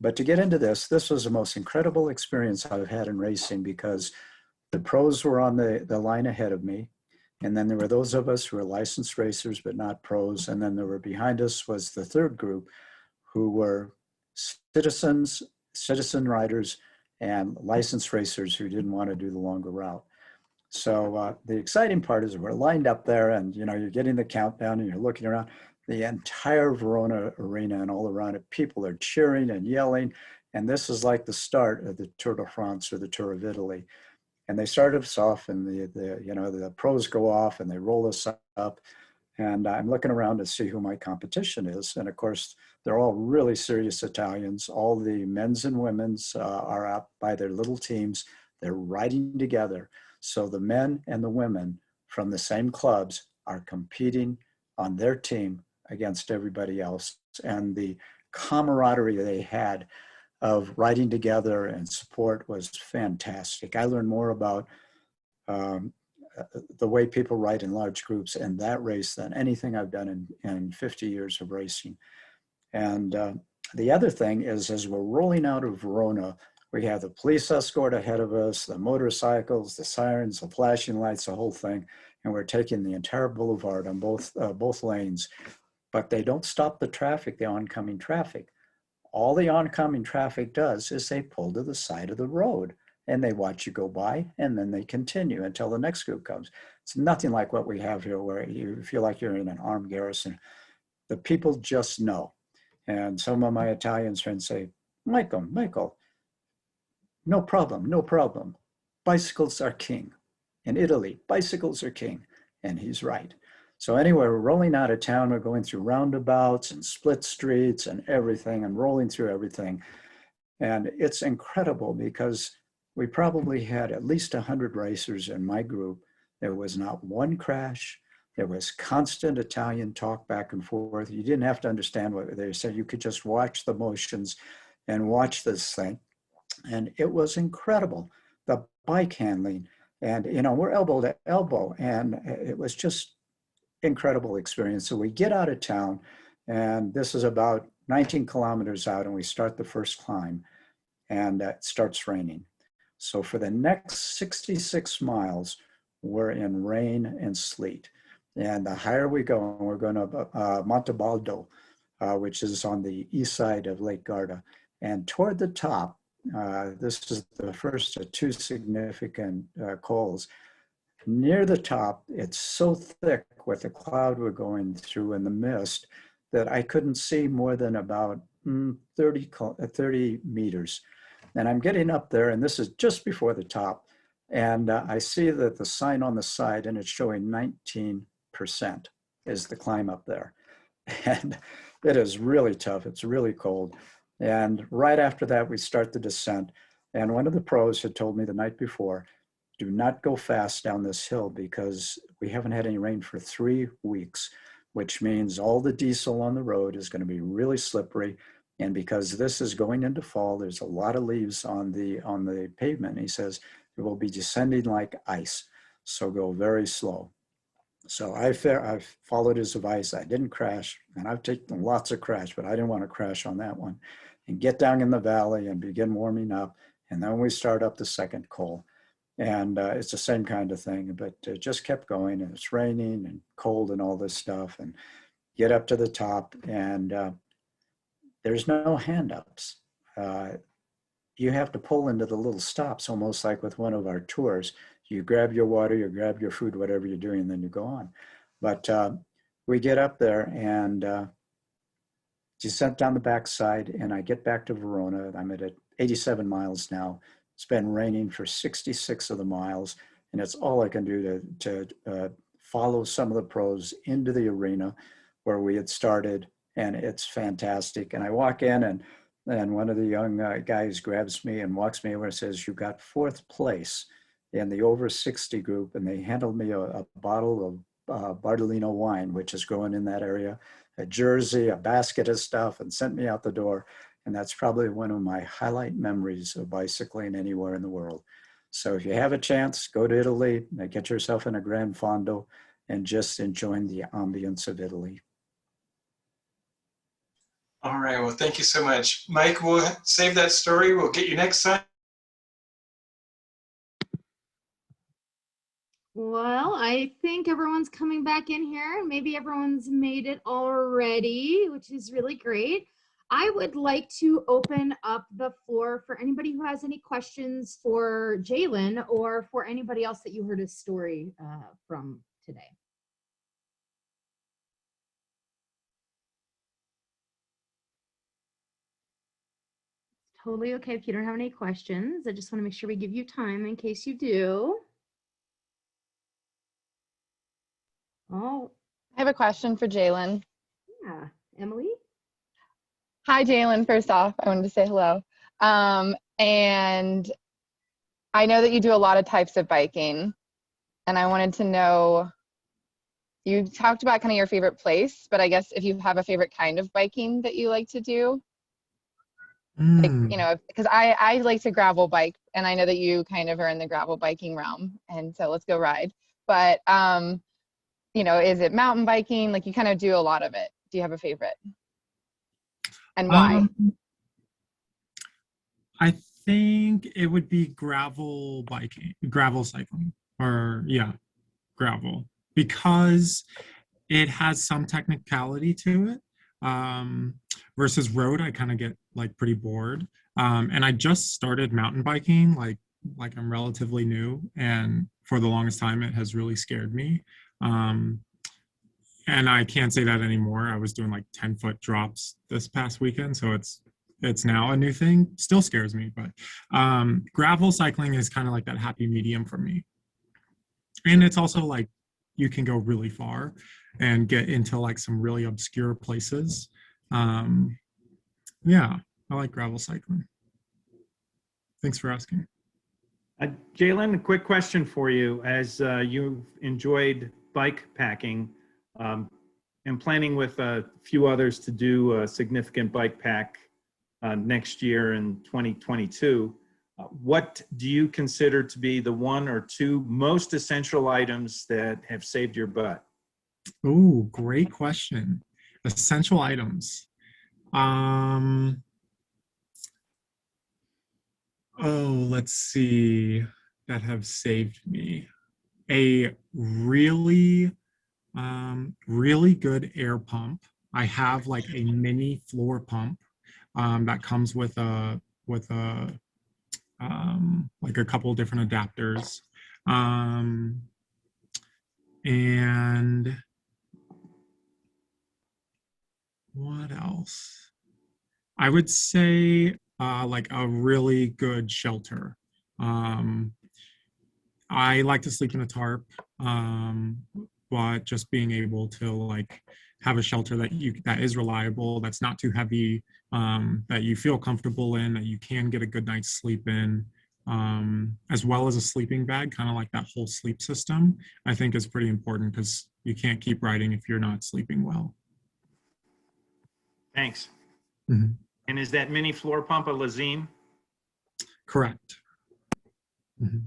But to get into this was the most incredible experience I've had in racing because the pros were on the line ahead of me. And then there were those of us who were licensed racers, but not pros. And then there were behind us was the third group who were citizen riders and licensed racers who didn't want to do the longer route. So the exciting part is we're lined up there and, you know, you're getting the countdown and you're looking around the entire Verona arena and all around it. People are cheering and yelling. And this is like the start of the Tour de France or the Tour of Italy. And they start us off and the pros go off and they roll us up. And I'm looking around to see who my competition is. And of course, they're all really serious Italians. All the men's and women's are out by their little teams. They're riding together. So the men and the women from the same clubs are competing on their team against everybody else. And the camaraderie they had of riding together and support was fantastic. I learned more about the way people ride in large groups in that race than anything I've done in 50 years of racing. And the other thing is, as we're rolling out of Verona, we have the police escort ahead of us, the motorcycles, the sirens, the flashing lights, the whole thing. And we're taking the entire boulevard on both lanes, but they don't stop the traffic, the oncoming traffic. All the oncoming traffic does is they pull to the side of the road and they watch you go by and then they continue until the next group comes. It's nothing like what we have here where you feel like you're in an armed garrison. The people just know. And some of my Italian friends say, Michael, no problem. Bicycles are king. In Italy, bicycles are king. And he's right. So anyway, we're rolling out of town. We're going through roundabouts and split streets and everything and rolling through everything. And it's incredible because we probably had at least 100 racers in my group. There was not one crash. There was constant Italian talk back and forth. You didn't have to understand what they said. You could just watch the motions and watch this thing. And it was incredible. The bike handling, and we're elbow to elbow, and it was just incredible experience. So we get out of town, and this is about 19 kilometers out, and we start the first climb, and it starts raining. So for the next 66 miles, we're in rain and sleet. And the higher we go, we're going to Montebaldo, which is on the east side of Lake Garda. And toward the top, this is the first of two significant cols. Near the top, it's so thick with the cloud we're going through and the mist that I couldn't see more than about 30 meters. And I'm getting up there, and this is just before the top. And I see that the sign on the side, and it's showing 19% is the climb up there. And it is really tough. It's really cold. And right after that, we start the descent. And one of the pros had told me the night before, do not go fast down this hill because we haven't had any rain for 3 weeks, which means all the diesel on the road is going to be really slippery. And because this is going into fall, there's a lot of leaves on the pavement. He says it will be descending like ice. So go very slow. So I followed his advice. I didn't crash, and I've taken lots of crash, but I didn't want to crash on that one. And get down in the valley and begin warming up. And then we start up the second col. And it's the same kind of thing, but it just kept going, and it's raining and cold and all this stuff, and get up to the top, and there's no hand-ups. You have to pull into the little stops, almost like with one of our tours. You grab your water, you grab your food, whatever you're doing, and then you go on. But we get up there and descent down the backside, and I get back to Verona. I'm at 87 miles now. It's been raining for 66 of the miles, and it's all I can do to follow some of the pros into the arena where we had started, and it's fantastic. And I walk in, and one of the young guys grabs me and walks me over and says, "You got 4th place in the over 60 group," and they handled me a bottle of Bardolino wine, which is growing in that area, a jersey, a basket of stuff, and sent me out the door. And that's probably one of my highlight memories of bicycling anywhere in the world. So if you have a chance, go to Italy, get yourself in a Gran Fondo, and just enjoying the ambience of Italy. All right, well, thank you so much. Mike, we'll save that story. We'll get you next time. Well, I think everyone's coming back in here. Maybe everyone's made it already, which is really great. I would like to open up the floor for anybody who has any questions for Jalen or for anybody else that you heard a story from today. It's totally okay if you don't have any questions. I just want to make sure we give you time in case you do. Oh, I have a question for Jalen. yeah. Emily? Hi, Jalen. First off, I wanted to say hello. And I know that you do a lot of types of biking. And I wanted to know, you talked about kind of your favorite place, but I guess if you have a favorite kind of biking that you like to do. Like, because I like to gravel bike, and I know that you kind of are in the gravel biking realm. And so let's go ride. But, is it mountain biking? Like, you kind of do a lot of it. Do you have a favorite? And why? I think it would be gravel cycling, or gravel, because it has some technicality to it. Versus road, I kind of get like pretty bored. And I just started mountain biking, like I'm relatively new, and for the longest time, it has really scared me. And I can't say that anymore. I was doing like 10-foot drops this past weekend, so it's now a new thing. Still scares me, but gravel cycling is kind of like that happy medium for me. And it's also like you can go really far and get into like some really obscure places. Yeah, I like gravel cycling. Thanks for asking. Jalen, a quick question for you. As you've enjoyed bike packing and planning with a few others to do a significant bike pack next year in 2022, what do you consider to be the one or two most essential items that have saved your butt? Oh, great question. Essential items. Let's see, that have saved me. A really good air pump. I have like a mini floor pump that comes with a like a couple different adapters. And what else? I would say like a really good shelter. Um, I like to sleep in a tarp, but just being able to like have a shelter that is reliable, that's not too heavy, that you feel comfortable in, that you can get a good night's sleep in, as well as a sleeping bag, kind of like that whole sleep system, I think is pretty important because you can't keep riding if you're not sleeping well. Thanks. Mm-hmm. And is that mini floor pump a Lazine? Correct. Mm-hmm.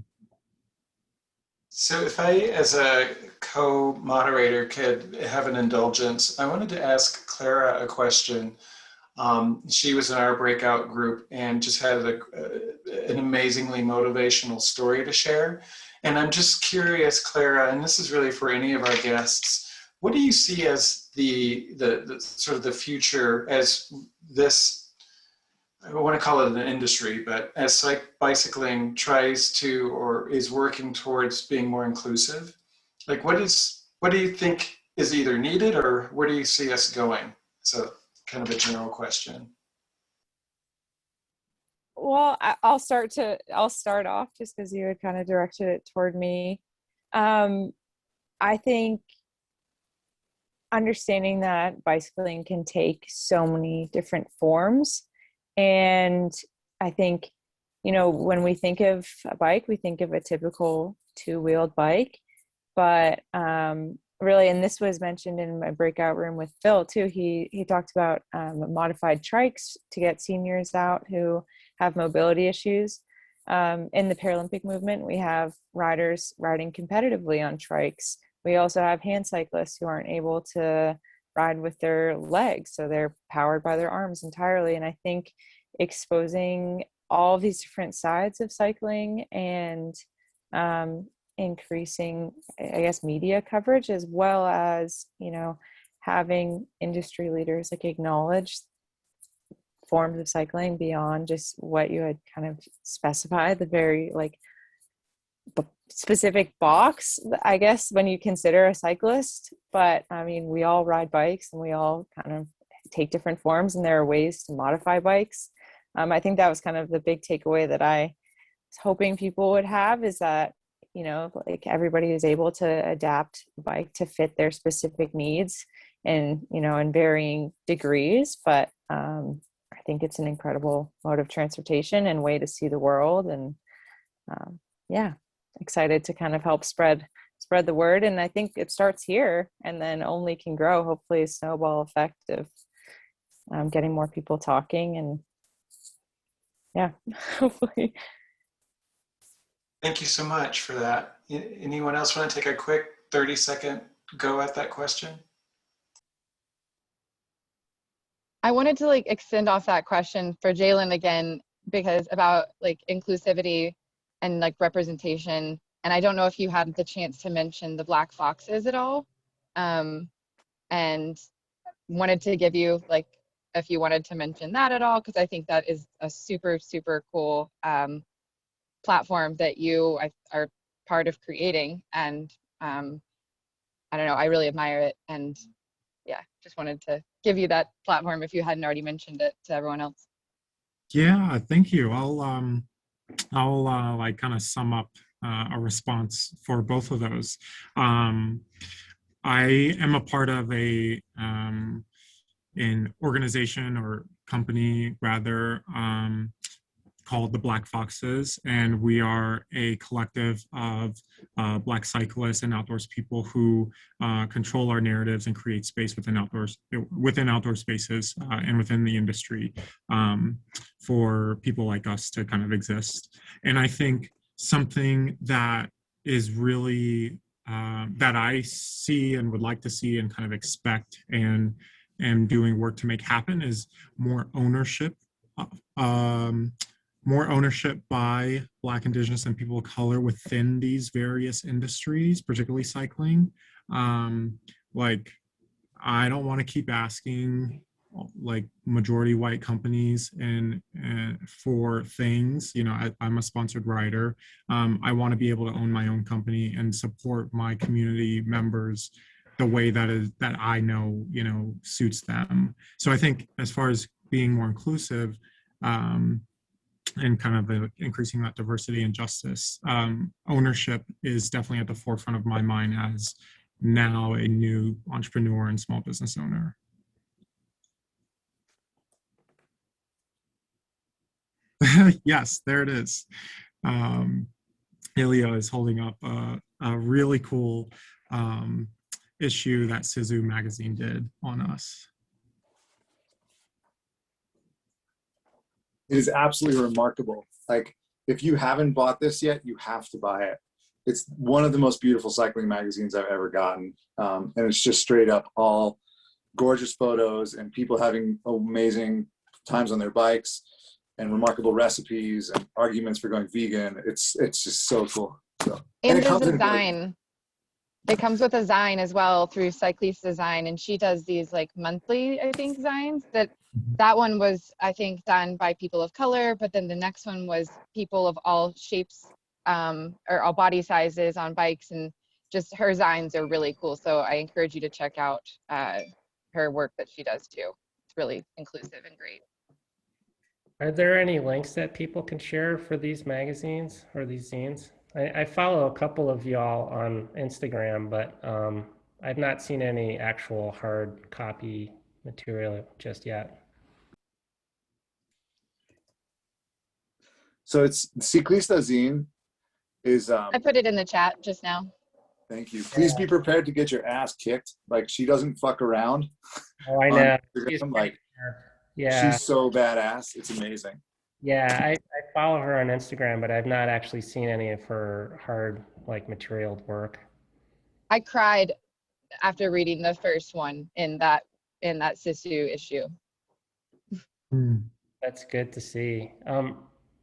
So if I, as a co-moderator, could have an indulgence, I wanted to ask Clara a question. She was in our breakout group and just had an amazingly motivational story to share. And I'm just curious, Clara, and this is really for any of our guests, what do you see as the sort of the future as this, I don't want to call it an industry, but as bicycling tries to or is working towards being more inclusive? Like what do you think is either needed or where do you see us going? So kind of a general question. Well, I'll start off just because you had kind of directed it toward me. I think understanding that bicycling can take so many different forms. And I think, when we think of a bike, we think of a typical two-wheeled bike. But really, and this was mentioned in my breakout room with Phil too, he talked about modified trikes to get seniors out who have mobility issues. In the Paralympic movement, we have riders riding competitively on trikes. We also have hand cyclists who aren't able to ride with their legs, so they're powered by their arms entirely. And I think exposing all of these different sides of cycling and increasing, I guess, media coverage, as well as, having industry leaders like acknowledge forms of cycling beyond just what you had kind of specified, the very like specific box, I guess, when you consider a cyclist. But I mean, we all ride bikes and we all kind of take different forms, and there are ways to modify bikes. I think that was kind of the big takeaway that I was hoping people would have, is that, like everybody is able to adapt a bike to fit their specific needs and, in varying degrees. But I think it's an incredible mode of transportation and way to see the world. And yeah, excited to kind of help spread the word. And I think it starts here and then only can grow, hopefully a snowball effect of getting more people talking. And yeah, hopefully. Thank you so much for that. Anyone else want to take a quick 30-second go at that question? I wanted to extend off that question for Jalen again, because about inclusivity and representation. And I don't know if you had the chance to mention the Black Foxes at all. And wanted to give you if you wanted to mention that at all, because I think that is a super, super cool platform that you are part of creating. And I don't know, I really admire it. And yeah, just wanted to give you that platform if you hadn't already mentioned it to everyone else. Yeah, thank you. I'll kind of sum up a response for both of those. I am a part of an organization or company rather called the Black Foxes, and we are a collective of Black cyclists and outdoors people who control our narratives and create space within outdoor spaces and within the industry for people like us to kind of exist. And I think something that is really that I see and would like to see and kind of expect and doing work to make happen is more ownership by Black, Indigenous, and people of color within these various industries, particularly cycling. Like, I don't want to keep asking like majority white companies and for things. You know, I'm a sponsored rider. I want to be able to own my own company and support my community members the way that I know, you know, suits them. So I think as far as being more inclusive and kind of increasing that diversity and justice, ownership is definitely at the forefront of my mind as now a new entrepreneur and small business owner. Yes, there it is. Ilya is holding up a really cool issue that Sizu magazine did on us. It is absolutely remarkable. Like, if you haven't bought this yet, you have to buy it. It's one of the most beautiful cycling magazines I've ever gotten. And it's just straight up all gorgeous photos and people having amazing times on their bikes and remarkable recipes and arguments for going vegan. It's just so cool. So, And it comes the in design. It comes with a Zine as well through Cycliste Design, and she does these like monthly, I think, Zines. That one was, I think, done by people of color, but then the next one was people of all shapes or all body sizes on bikes, and just her Zines are really cool. So I encourage you to check out her work that she does too. It's really inclusive and great. Are there any links that people can share for these magazines or these zines? I follow a couple of y'all on Instagram, but I've not seen any actual hard copy material just yet. So it's Ciclista Zine is I put it in the chat just now. thank you. Please be prepared to get your ass kicked. Like, she doesn't fuck around. Oh, I know. Like, Yeah. she's so badass. It's amazing. Yeah, I follow her on Instagram, but I've not actually seen any of her hard like material work. I cried after reading the first one in that Sisu issue. That's good to see.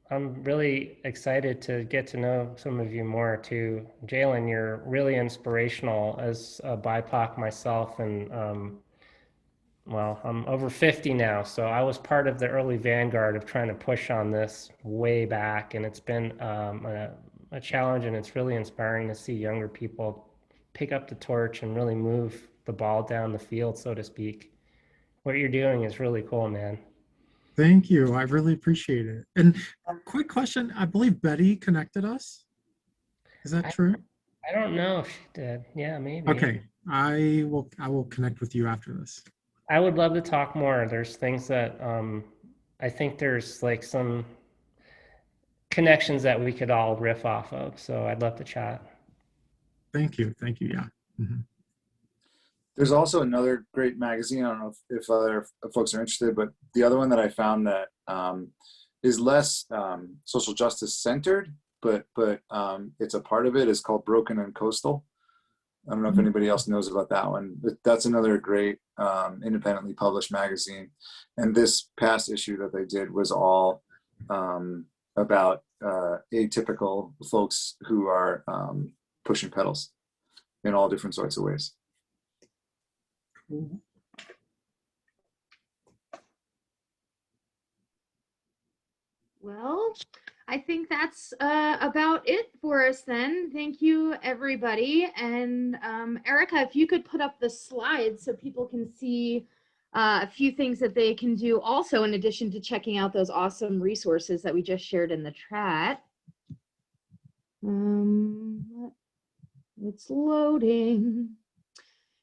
I'm really excited to get to know some of you more too. Jalen, you're really inspirational as a BIPOC myself, and well, I'm over 50 now, so I was part of the early vanguard of trying to push on this way back, and it's been a challenge, and it's really inspiring to see younger people pick up the torch and really move the ball down the field, so to speak. What you're doing is really cool, man. Thank you. I really appreciate it. And quick question, I believe Betty connected us. Is that true? I don't know if she did. Yeah, maybe. Okay. I will connect with you after this. I would love to talk more. There's things that I think there's like some connections that we could all riff off of. So I'd love to chat. Thank you. Thank you. Yeah. Mm-hmm. There's also another great magazine. I don't know if other folks are interested, but the other one that I found that is less social justice centered, but it's a part of it, is called Broken and Coastal. I don't know if anybody else knows about that one, but that's another great independently published magazine. And this past issue that they did was all about atypical folks who are pushing pedals in all different sorts of ways. Cool. Well, I think that's about it for us then. Thank you, everybody. And Erica, if you could put up the slides so people can see a few things that they can do also, in addition to checking out those awesome resources that we just shared in the chat. It's loading.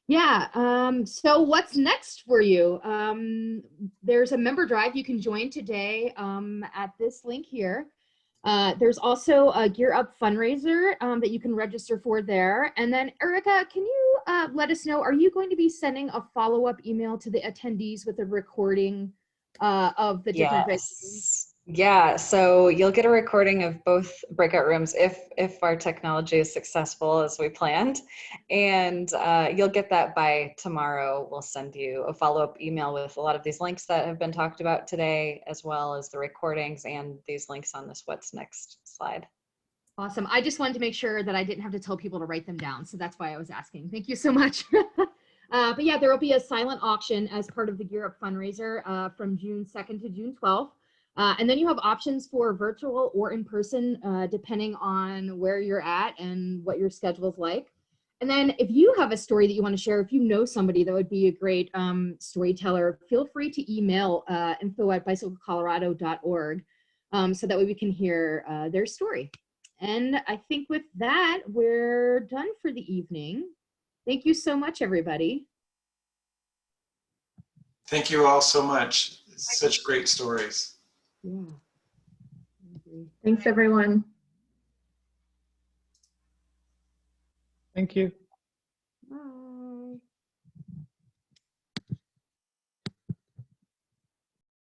Yeah. So what's next for you? There's a member drive you can join today at this link here. There's also a Gear Up fundraiser that you can register for there. And then Erica, can you let us know, are you going to be sending a follow-up email to the attendees with a recording of the different videos? Yes. Yeah, so you'll get a recording of both breakout rooms if our technology is successful as we planned, and you'll get that by tomorrow. We'll send you a follow-up email with a lot of these links that have been talked about today, as well as the recordings and these links on this What's Next slide. Awesome. I just wanted to make sure that I didn't have to tell people to write them down, so that's why I was asking. Thank you so much. But yeah, there will be a silent auction as part of the Gear Up fundraiser from June 2nd to June 12th. And then you have options for virtual or in person, depending on where you're at and what your schedule is like. And then if you have a story that you want to share, if you know somebody that would be a great storyteller, feel free to email info@bicyclecolorado.org so that way we can hear their story. And I think with that, we're done for the evening. Thank you so much, everybody. Thank you all so much. Such great stories. Yeah. Thanks, everyone. Thank you.